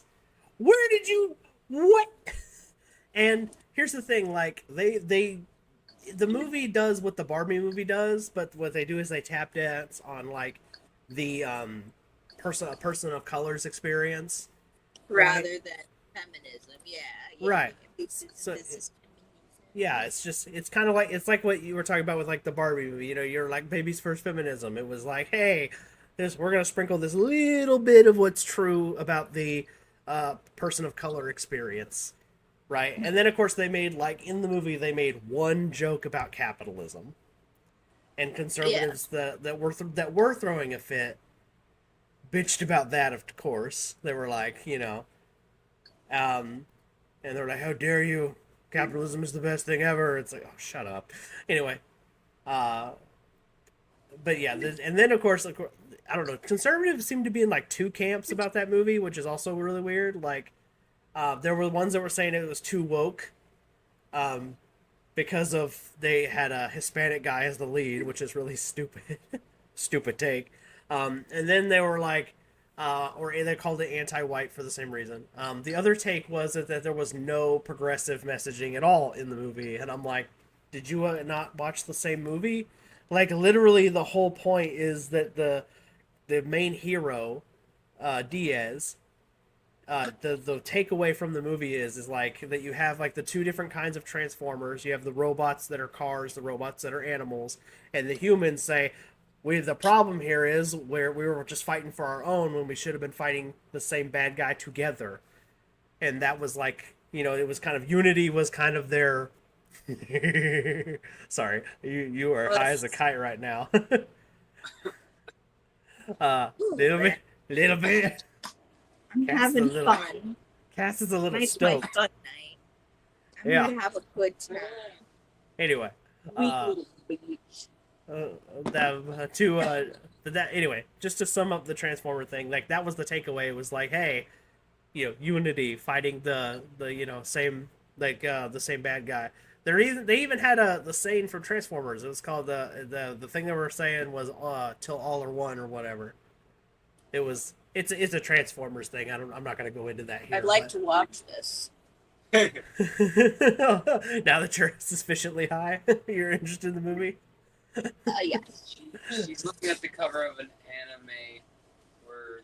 Where did you, what? And here's the thing, like, the movie does what the Barbie movie does, but what they do is they tap dance on, like, the, person of color's experience. Rather than feminism, yeah. Right. This is feminism. Yeah, it's kind of like, it's like what you were talking about with, like, the Barbie movie. You know, you're like, baby's first feminism. It was like, hey, we're going to sprinkle this little bit of what's true about the person of color experience. Right? And then, of course, they made, like, in the movie, they made one joke about capitalism. And conservatives that were throwing a fit bitched about that, of course. They were like, and they're like, how dare you? Capitalism is the best thing ever. It's like, oh, shut up. Anyway, uh, but yeah, and then of course, I don't know. Conservatives seem to be in like two camps about that movie, which is also really weird. Like, there were ones that were saying it was too woke, um, because of they had a Hispanic guy as the lead, which is really stupid, stupid take. And then they were like, or they called it anti-white for the same reason. The other take was that there was no progressive messaging at all in the movie, and I'm like, did you not watch the same movie? Like literally, the whole point is that the main hero, Diaz, the takeaway from the movie is like that you have like the two different kinds of transformers. You have the robots that are cars, the robots that are animals, and the humans say, the problem here is where we were just fighting for our own when we should have been fighting the same bad guy together. And that was like, it was kind of unity was kind of their sorry, you are high as a kite right now. Little bit. I'm having fun. Cass is a little Tonight's my stoked. fun night. I'm Yeah. gonna have a good time. Anyway, anyway, just to sum up the Transformer thing, like that was the takeaway. It was like, hey, unity, fighting the same the same bad guy. They even had the saying from Transformers. It was called the thing they were saying was till all are one or whatever. It's a Transformers thing. I'm not going to go into that here. I'd like to watch this. Now that you're sufficiently high, you're interested in the movie. Yes. She's looking at the cover of an anime where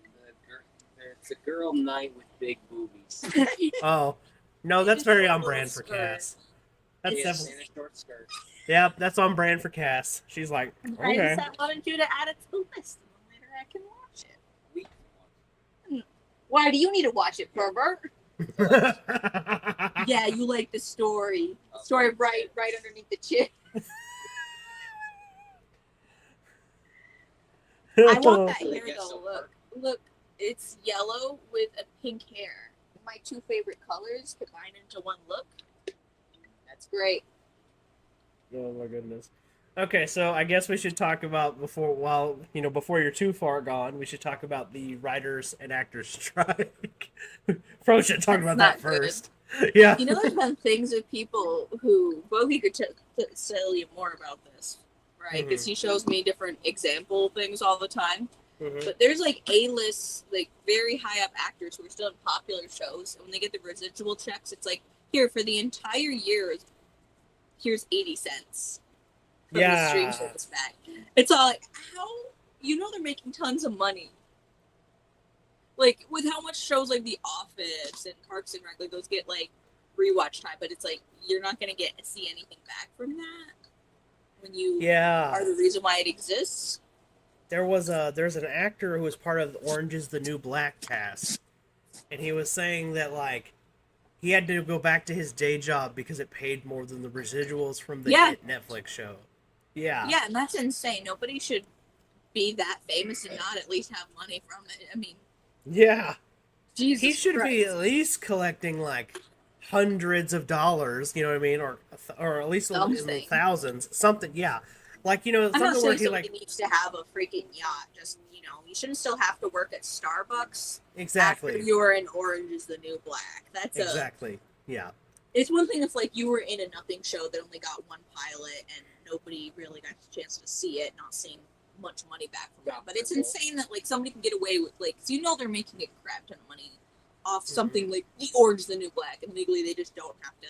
it's a girl knight with big boobies. Oh, no, that's very Just a on brand little for skirt. Cass. That's Yes, definitely, in a short skirt. yeah, that's on brand for Cass. She's like, I okay. just wanted you to add it to the list, and then later I can watch it. We can watch Why do you need to watch it, pervert? Yeah, you like the story. Story right underneath the chin. I want that hair though. Look, it's yellow with a pink hair. My two favorite colors combined into one look. That's great. Oh my goodness. Okay, so I guess we should talk about before you're too far gone, we should talk about the writers and actors strike. Probably should talk about that first. Yeah. You know, there's been things with people who Bohi could tell you more about this, right? Because he shows me different example things all the time. Mhm. But there's like A-list, like very high up actors who are still in popular shows, and when they get the residual checks, it's like, here for the entire year, here's 80 cents. From the stream service back. It's all like, how they're making tons of money. Like with how much shows like The Office and Parks and Rec, like those get like rewatch time, but it's like you're not gonna get to see anything back from that when you are the reason why it exists. There's an actor who was part of Orange is the New Black cast, and he was saying that like he had to go back to his day job because it paid more than the residuals from the hit Netflix show. Yeah. Yeah, and that's insane. Nobody should be that famous and not at least have money from it. I mean, yeah. Jesus he should Christ. be at least collecting like hundreds of dollars, you know what I mean, or at least in the thousands, something. Yeah, like I'm not something saying where he somebody needs to have a freaking yacht. Just you shouldn't still have to work at Starbucks. Exactly. After you're in Orange is the New Black. That's exactly. Yeah. It's one thing if like you were in a nothing show that only got one pilot and nobody really got a chance to see it, not seeing much money back from that. But it's insane that like somebody can get away with like, cause they're making a crap ton of money off something like the Orange is the New Black, and legally they just don't have to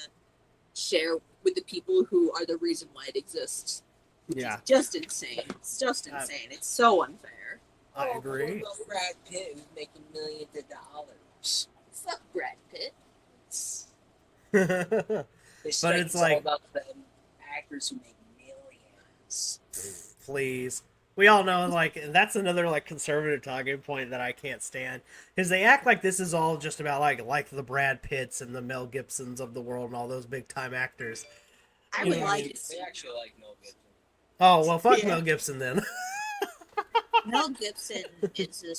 share with the people who are the reason why it exists. Yeah. It's just insane. It's just insane. It's so unfair. I agree. Brad Pitt who's making millions of dollars. Fuck Brad Pitt. But it's like all about the actors who make millions. Please. We all know, like, that's another, like, conservative talking point that I can't stand. Because they act like this is all just about, like the Brad Pitts and the Mel Gibsons of the world and all those big-time actors. I would like to see. They actually like Mel Gibson. Oh, well, fuck Mel Gibson, then. Mel Gibson is a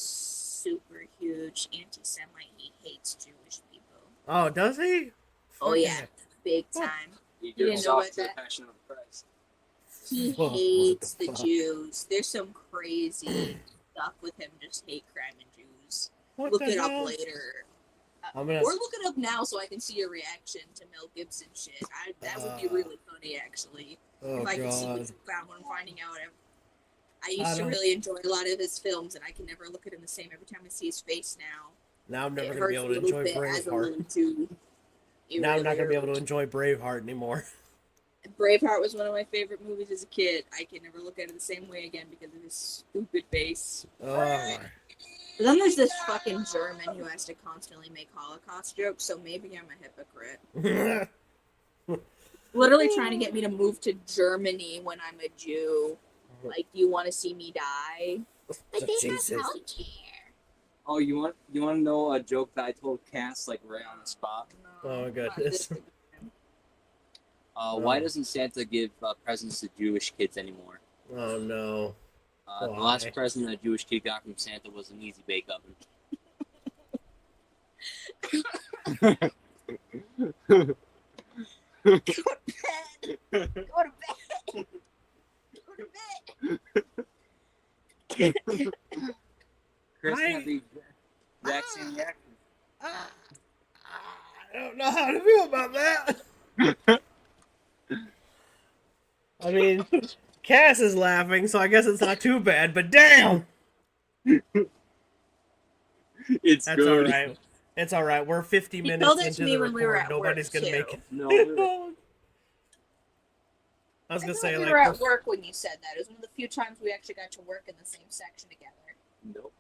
super huge anti-Semite. He hates Jewish people. Oh, does he? Oh Fucking- yeah, big What? time. He You didn't jerks know off about to the that? Passion of the Christ. He What hates the fuck? Jews. There's some crazy stuff with him. Just hate crime and Jews. What Look the it up hell? later. I'm gonna. Or look it up now so I can see your reaction to Mel Gibson shit. That would be really funny, actually. Oh If I could see god. what you found when finding out. I I used to don't- really enjoy a lot of his films, and I can never look at him the same every time I see his face now. Now I'm never It gonna be hurts able to a little enjoy bit as a Braveheart. little too. Now I'm not gonna be able to enjoy Braveheart anymore. Braveheart was one of my favorite movies as a kid. I can never look at it the same way again because of his stupid face. Oh. But then there's this fucking German who has to constantly make Holocaust jokes, so maybe I'm a hypocrite. Literally trying to get me to move to Germany when I'm a Jew. Like, do you want to see me die? But they have Jesus. healthcare. Oh, you want to know a joke that I told Cass like right on the spot? No, Oh, not goodness. this time. Why doesn't Santa give presents to Jewish kids anymore? Oh no. The Why? last present a Jewish kid got from Santa was an easy bake oven. Go to bed. Go to bed. Go to bed. Chris Why? had the exact same reaction. I don't know how to feel about that. I mean, Cass is laughing, so I guess it's not too bad, but damn! It's That's good. alright. It's alright. We're 50 He minutes told it to into me the when we were record. at work, Nobody's gonna too. make it. No, I was I gonna thought say, we like, were at work when you said that. It was one of the few times we actually got to work in the same section together. nope.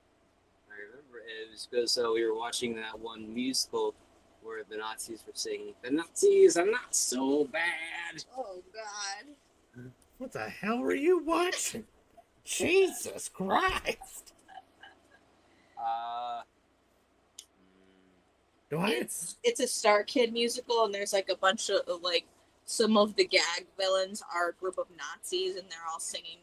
I remember it was because we were watching that one musical where the Nazis were singing, "The Nazis are not so bad." Oh God. what the hell were you watching? Jesus Christ! Do I? It's a Star Kid musical, and there's like a bunch of like some of the gag villains are a group of Nazis, and they're all singing.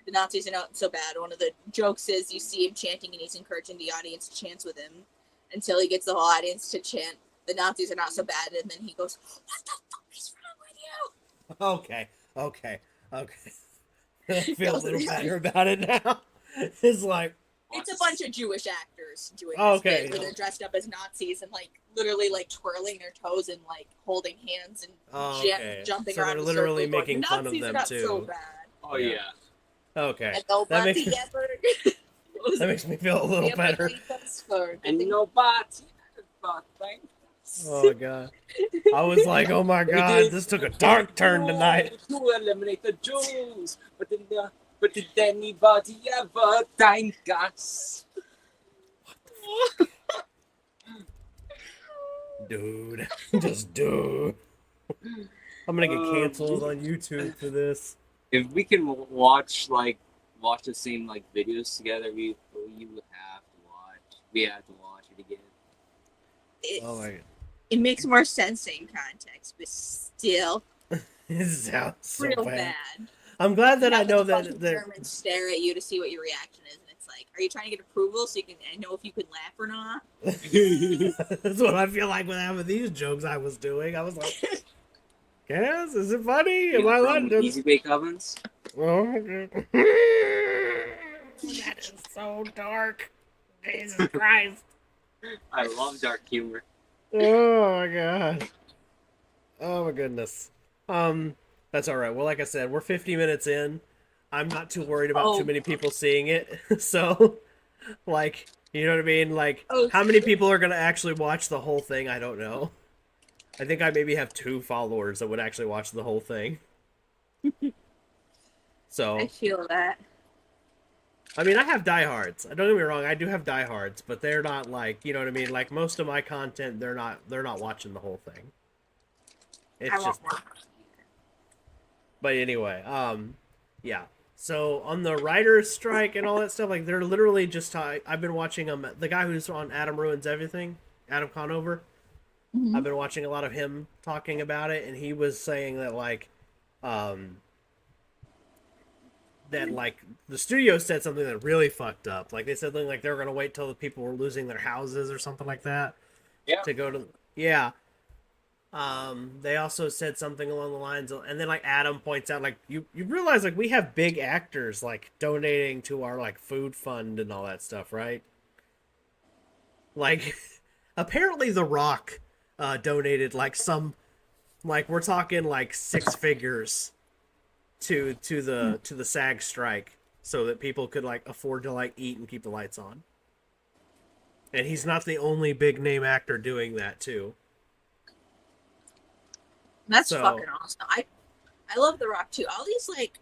The Nazis are not so bad. One of the jokes is you see him chanting, and he's encouraging the audience to chant with him until he gets the whole audience to chant. The Nazis are not so bad, and then he goes, "What the fuck is wrong with you?" Okay. I feel a little better about it now. It's like, It's a bunch of Jewish actors doing Oh, this okay. bit where they're dressed up as Nazis and like literally like twirling their toes and like holding hands and okay. jumping So around. they're in literally circles, going, making fun of Nazis are them not too. So bad. Oh Yeah. yeah. Okay. And That nobody makes- ever. That makes me feel a little better. And nobody but Oh my god. I was like, oh my god, this took a dark turn tonight. To eliminate the Jews, but did anybody ever thank us? Dude. Just dude. I'm gonna get canceled on YouTube for this. If we can watch the same like videos together, we would have to watch. We have to watch it again. Oh my god. It makes more sense in context, but still It sounds so real bad. bad. I'm glad that I Have, know like, a bunch that of that Germans stare at you to see what your reaction is, and it's like, are you trying to get approval so you can know if you can laugh or not? that's what I feel like with half of these jokes I was doing. I was like, Cass, is it funny? Am I allowed to? Easy bake ovens? Oh my god. That is so dark. Jesus Christ. I love dark humor. Oh my god. Oh my goodness. That's all right. Well, like I said, we're 50 minutes in. I'm not too worried about too many people seeing it. So, like, you know what I mean? Like, how many people are gonna actually watch the whole thing? I don't know. I think I maybe have 2 followers that would actually watch the whole thing. So, I feel that. I mean, I have diehards. Don't get me wrong, I do have diehards, but they're not like, you know what I mean? Like most of my content, they're not watching the whole thing. It's I won't just. watch. But anyway, yeah. So on the writers' strike and all that stuff, like they're literally just. I've been watching the guy who's on Adam Ruins Everything, Adam Conover. Mhm. I've been watching a lot of him talking about it, and he was saying that like, that like the studio said something that really fucked up. Like they said something like they were gonna wait till the people were losing their houses or something like that Yeah. to go to. Yeah. They also said something along the lines of, and then like Adam points out, like you realize like we have big actors like donating to our like food fund and all that stuff, right? Like apparently The Rock donated like some, like we're talking like six figures to the SAG strike so that people could like afford to like eat and keep the lights on. And he's not the only big name actor doing that too. That's So- fucking awesome. I love The Rock too. All these like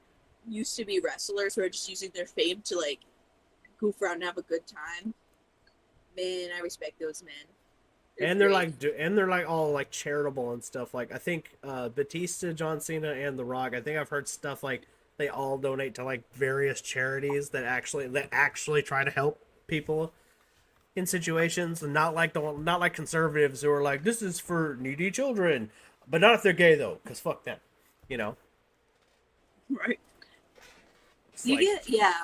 used to be wrestlers who are just using their fame to like goof around and have a good time. Man, I respect those men. And they're like and they're like all like charitable and stuff. Like I think Batista, John Cena, and The Rock, I think I've heard stuff like they all donate to like various charities that actually try to help people in situations, and not like conservatives who are like, this is for needy children, but not if they're gay though, because fuck them, you know. right. It's You like- get yeah.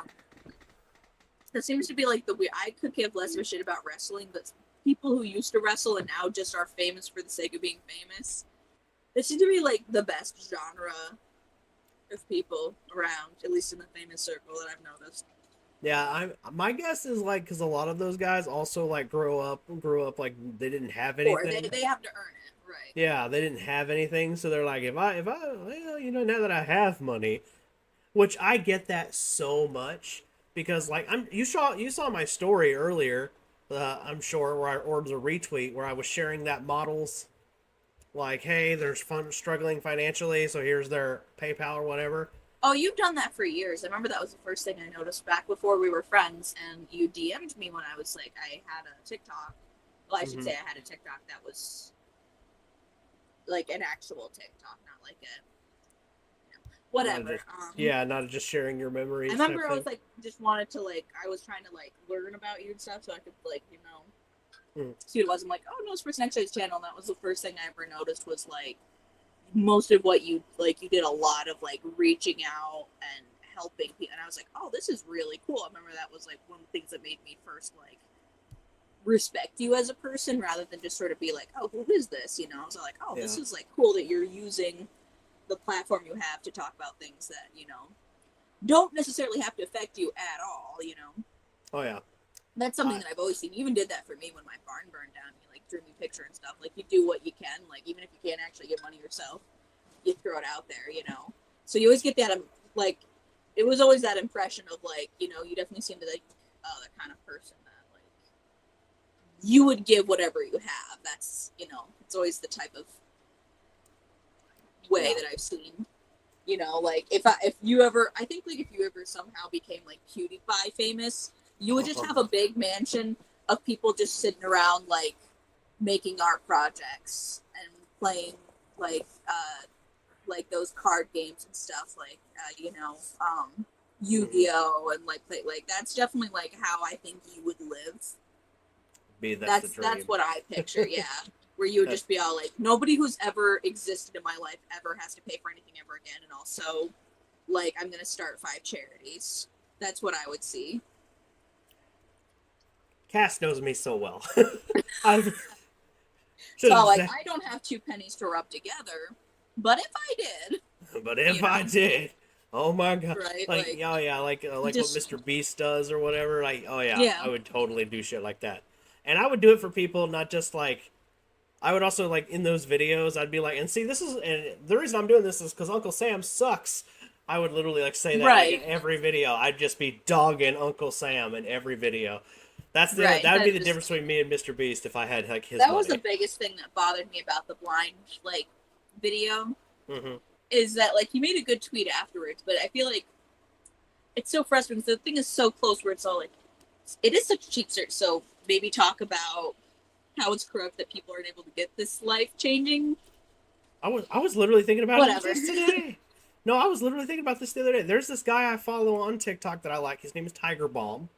That seems to be like the weird. I could give less of a shit about wrestling, but people who used to wrestle and now just are famous for the sake of being famous. It seems to be like the best genre of people around, at least in the famous circle that I've noticed. Yeah, my guess is like because a lot of those guys also like grew up like they didn't have Or anything. they have to earn it, right? Yeah, they didn't have anything, so they're like, if I, well, you know, now that I have money, which I get that so much because like you saw my story earlier, I'm sure, where I ordered a retweet where I was sharing that models, like, hey, there's struggling financially, so here's their PayPal or whatever. Oh, you've done that for years. I remember that was the first thing I noticed back before we were friends, and you DM'd me when I was like, I had a TikTok. Well, I should Mhm. say I had a TikTok that was like an actual TikTok, not like a whatever. just- Yeah, not just sharing your memories. I remember type I was thing. like, just wanted to like, I was trying to like learn about you and stuff, so I could like, you know, Mm. see what it was. I'm like, oh no, it's for Next Guy's channel. And that was the first thing I ever noticed was like most of what you like. You did a lot of like reaching out and helping people, and I was like, oh, this is really cool. I remember that was like one of the things that made me first like respect you as a person rather than just sort of be like, oh, who is this? You know, I was like, oh, this Yeah. is like cool that you're using the platform you have to talk about things that, you know, don't necessarily have to affect you at all, you know. Oh yeah. That's something that I've always seen. You even did that for me when my barn burned down. You like drew me a picture and stuff. Like you do what you can, like even if you can't actually get money yourself, you throw it out there, you know. So you always get that like it was always that impression of like, you know, you definitely seem to like the kind of person that like you would give whatever you have. That's, you know, it's always the type of way that I've seen. You know, like if you ever somehow became like PewDiePie famous, you would just have a big mansion of people just sitting around like making art projects and playing like those card games and stuff like you know, Yu-Gi-Oh and like play, like that's definitely like how I think you would live. That's the dream. That's what I picture, yeah. Where you would just be all like, nobody who's ever existed in my life ever has to pay for anything ever again, and also, like, I'm gonna start 5 charities. That's what I would see. Cass knows me so well. I've So, should've like, said- I don't have 2 pennies to rub together, but if I did, but if you know. I did, oh my god, right? like oh yeah, like just- what Mr. Beast does or whatever. Like oh yeah, Yeah. I would totally do shit like that, and I would do it for people, not just like. I would also like in those videos, I'd be like, and see, this is, and the reason I'm doing this is because Uncle Sam sucks. I would literally like say that like, Right. in every video. I'd just be dogging Uncle Sam in every video. That's the Right, that would be that the just- difference between me and Mr. Beast if I had like his. that was the money. biggest thing that bothered me about the blind, like, video. Mhm. Is that like he made a good tweet afterwards, but I feel like it's so frustrating because the thing is so close where it's all like it is such a cheap search. So maybe talk about how it's corrupt that people aren't able to get this life changing. I was literally thinking about Whatever. it just today. No, I was literally thinking about this the other day. There's this guy I follow on TikTok that I like. His name is Tiger Balm,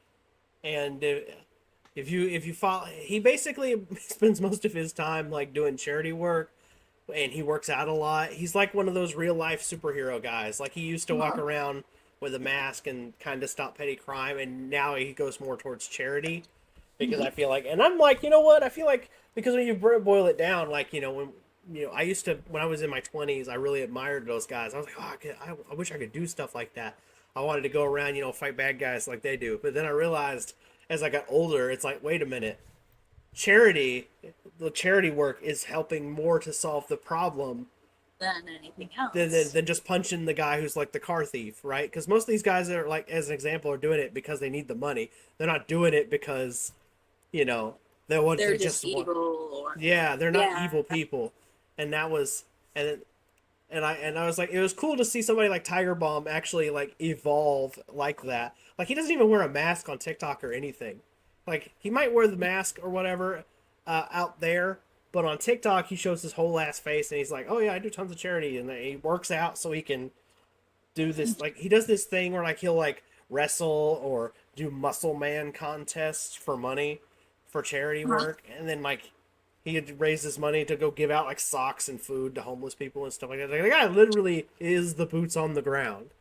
and if you follow, he basically spends most of his time like doing charity work, and he works out a lot. He's like one of those real life superhero guys. Like he used to walk around with a mask and kind of stop petty crime, and now he goes more towards charity because I feel like, and I'm like, you know what? I feel like because when you boil it down, like when I used to when I was in my 20s, I really admired those guys. I was like, oh, I wish I could do stuff like that. I wanted to go around, fight bad guys like they do. But then I realized as I got older, it's like, wait a minute, charity, the charity work is helping more to solve the problem than anything else. than just punching the guy who's like the car thief, right? Because most of these guys are like, as an example, are doing it because they need the money. They're not doing it because, they're just evil or yeah, they're not yeah. evil people, and that was and I was like, it was cool to see somebody like Tiger Bomb actually like evolve like that. Like he doesn't even wear a mask on TikTok or anything. Like he might wear the mask or whatever out there, but on TikTok he shows his whole ass face and he's like, oh yeah, I do tons of charity, and he works out so he can do this. Like he does this thing where like he'll like wrestle or do muscle man contests for money for charity work, and then like he had raised his money to go give out like socks and food to homeless people and stuff like that. Like, the guy literally is the boots on the ground.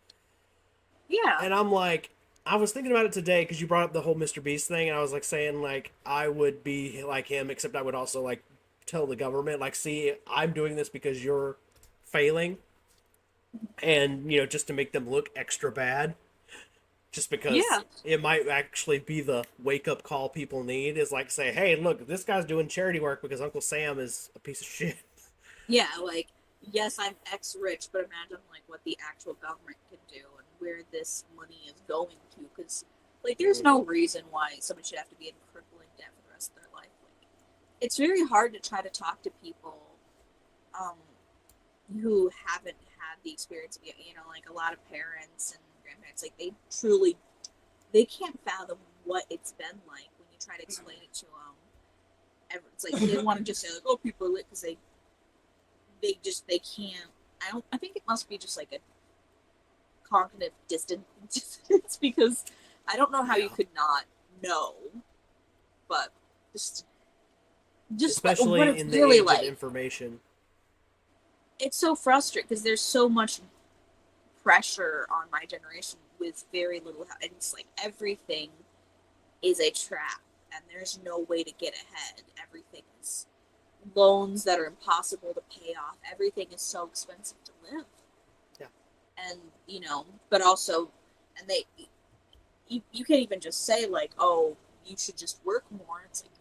Yeah. And I'm like, I was thinking about it today because you brought up the whole Mr. Beast thing, and I was like saying like I would be like him, except I would also like tell the government like, see, I'm doing this because you're failing, and just to make them look extra bad. Just because it might actually be the wake-up call people need is like say, hey, look, this guy's doing charity work because Uncle Sam is a piece of shit. Yeah, like, yes, I'm ex-rich, but imagine, like, what the actual government can do and where this money is going to, because, like, there's no reason why somebody should have to be in crippling debt for the rest of their life. Like, it's very hard to try to talk to people who haven't had the experience of, like, a lot of parents and grandparents, like they can't fathom what it's been like when you try to explain it to them. It's like they want to just say like, oh, people are lit because they can't. I think it must be just like a cognitive dissonance because I don't know how you could not know, but just especially what it's in the really age like. Of information. It's so frustrating because there's so much pressure on my generation with very little, and it's like everything is a trap and there's no way to get ahead. Everything is loans that are impossible to pay off. Everything is so expensive to live. Yeah. And but also, and you can't even just say like, oh, you should just work more. It's like,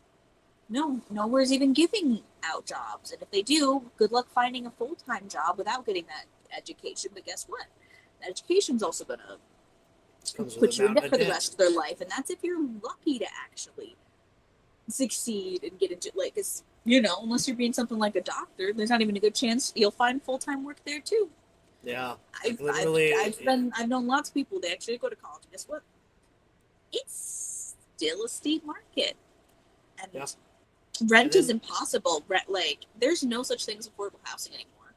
nowhere's even giving out jobs, and if they do, good luck finding a full-time job without getting that education. But guess what? Education's also gonna put you in debt for the rest of their life, and that's if you're lucky to actually succeed and get into like, cause unless you're being something like a doctor, there's not even a good chance you'll find full-time work there too. Yeah, I've known lots of people that actually go to college, and guess what? It's still a steep market, and rent is impossible. Like, there's no such thing as affordable housing anymore.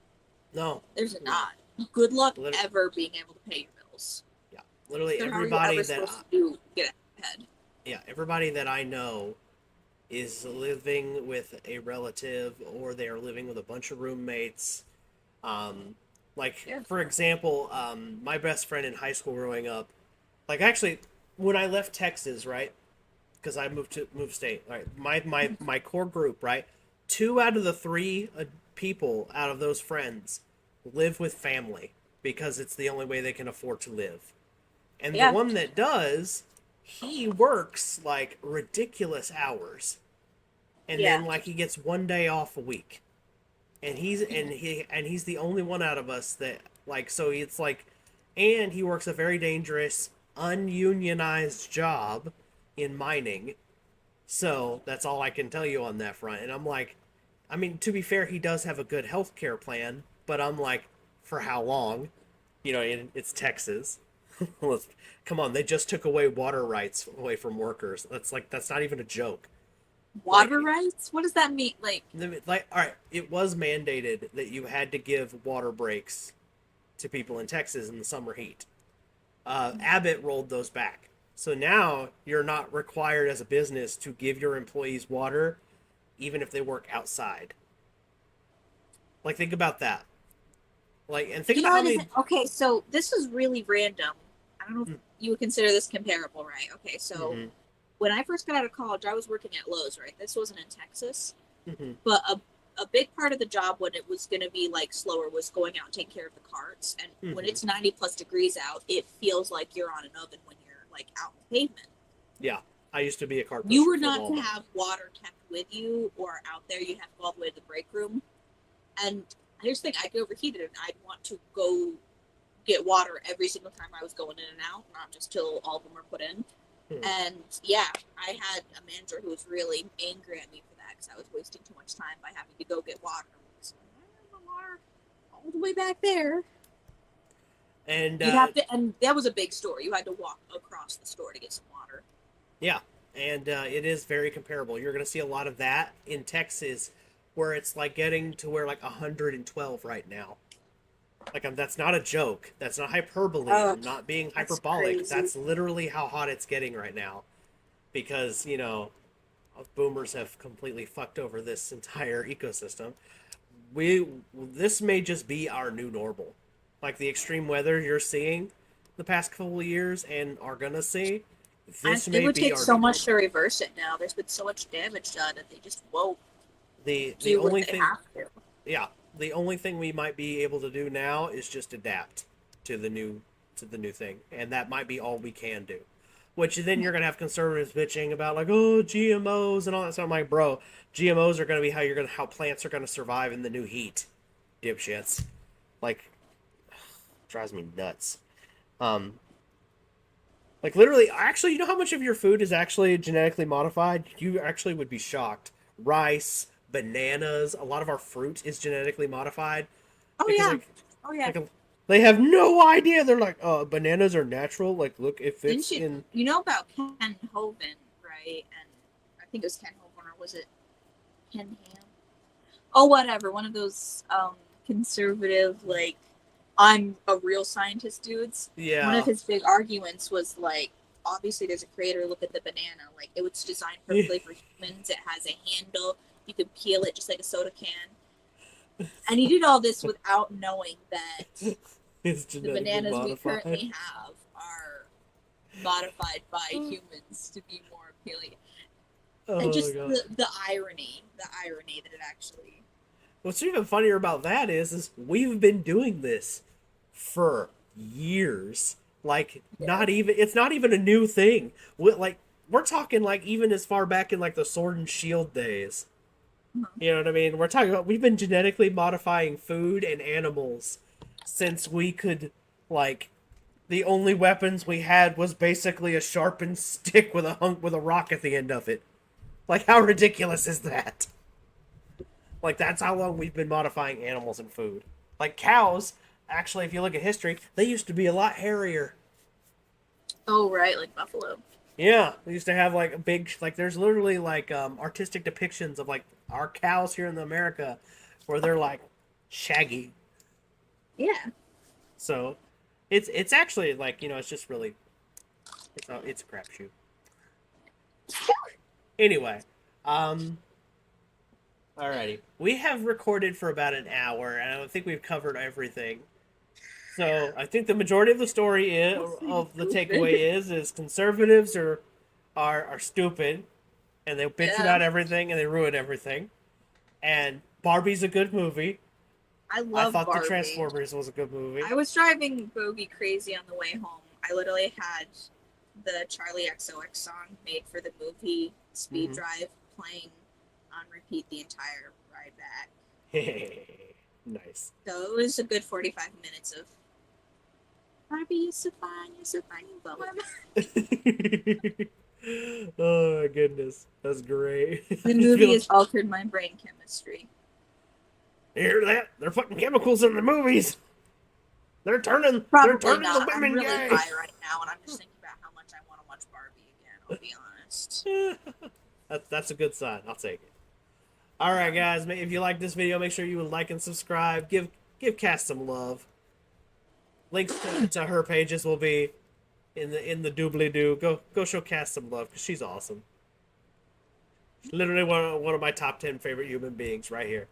No, there's not. Good luck ever being able to pay your bills. Yeah, literally so everybody get ahead. Yeah, everybody that I know is living with a relative, or they are living with a bunch of roommates. For example, my best friend in high school growing up, like actually when I left Texas, right? Because I moved state. Right, my core group, right? 2 out of the 3 people out of those friends live with family because it's the only way they can afford to live. And the one that does, he works like ridiculous hours, and then like he gets 1 day off a week, and he's the only one out of us that like, so it's like, and he works a very dangerous ununionized job in mining. So that's all I can tell you on that front. And I'm like, I mean, to be fair, he does have a good healthcare plan, but I'm like, for how long? It's Texas. Come on, they just took away water rights away from workers. That's not even a joke. Water rights? What does that mean? Like, all right, it was mandated that you had to give water breaks to people in Texas in the summer heat. Abbott rolled those back. So now you're not required as a business to give your employees water, even if they work outside. Like, think about that. Like, and think about how many... Okay, so this is really random, I don't know if you would consider this comparable, right? Okay, so Mm-hmm. when I first got out of college, I was working at Lowe's, right? This wasn't in Texas, Mm-hmm. but a big part of the job when it was going to be like slower was going out and taking care of the carts. And when Mm-hmm. it's 90 plus degrees out, it feels like you're on an oven when you're like out in the pavement. Yeah, I used to be a car You pusher were for not to Walmart. have water kept with you or out there. You'd have to go all the way to the break room. And here's the thing, I'd get overheated and I'd want to go get water every single time I was going in and out, not just till all of them were put in. Hmm. And yeah, I had a manager who was really angry at me for that because I was wasting too much time by having to go get water. So, the water all the way back there. And You'd have to, and that was a big store. You had to walk across the store to get some water. yeah, and it is very comparable. You're going to see a lot of that in Texas, where it's like getting to where like 112 right now. Like that's not a joke. That's not hyperbole. Oh, I'm not being that's hyperbolic. crazy. That's literally how hot it's getting right now, because boomers have completely fucked over this entire ecosystem. This may just be our new normal. Like the extreme weather you're seeing the past couple of years and are gonna see, this It may would be take our so new much to normal. reverse it now. There's been so much damage done that they just won't The do what only they thing, have to. yeah, the only thing we might be able to do now is just adapt to the new thing, and that might be all we can do. Which then you're gonna have conservatives bitching about like, oh, GMOs and all that stuff. I'm like, bro, GMOs are gonna be how plants are gonna survive in the new heat, dipshits. Like, drives me nuts. Um, like literally, actually, you know how much of your food is actually genetically modified? You actually would be shocked. Rice, bananas, a lot of our fruit is genetically modified Oh because yeah, like oh yeah. like they have no idea. They're like, bananas are natural. Like, look, if Didn't it's you in you know about Ken Hovind, right? And I think it was Ken Hovind or was it Ken Ham? Oh, whatever. One of those conservative like I'm a real scientist dudes. One of yeah. his big arguments was like obviously there's a creator, look at the banana. Like it was designed perfectly for humans. It has a handle. You can peel it just like a soda can. And he did all this without knowing that It's the genetically bananas we modified. currently have are modified by humans to be more appealing. And Oh my just god. the irony that it actually. What's even funnier about that is we've been doing this for years. Like, Yeah. it's not even a new thing. We're talking like even as far back in like the Sword and Shield days. Mhm. You know what I mean? We're talking about we've been genetically modifying food and animals since we could like the only weapons we had was basically a sharpened stick with a rock at the end of it. Like how ridiculous is that? Like that's how long we've been modifying animals and food. Like cows, actually, if you look at history, they used to be a lot hairier. Oh right, like buffalo. Yeah, they used to have like a big like. There's literally like artistic depictions of like our cows here in America, where they're like shaggy. Yeah. So, it's actually like it's just really it's a crapshoot. Anyway, um, alrighty, we have recorded for about an hour, and I think we've covered everything. So I think the majority of the story of the takeaway is conservatives are stupid and they bitch Yeah. about everything and they ruin everything. And Barbie's a good movie. I I love thought the Barbie. Transformers was a good movie. I was driving Bogey crazy on the way home. I literally had the Charlie XOX song made for the movie Speed Mm-hmm. Drive playing on repeat the entire ride back. Nice. So it was a good 45 minutes of Barbie, you're so fine, you blow my mind. Oh my goodness, that's great. The I just movie feel has altered my brain chemistry. you hear that? They're putting chemicals in the movies. They're Probably turning the not. I'm women really gay. high right now, and I'm just thinking about how much I want to watch Barbie again. I'll be honest. That's a good sign. I'll take it. All right, guys. If you like this video, make sure you like and subscribe. Give Cass some love. Links to her pages will be in the doobly doo. Go show Cass some love because she's awesome. Literally one of my top 10 favorite human beings right here.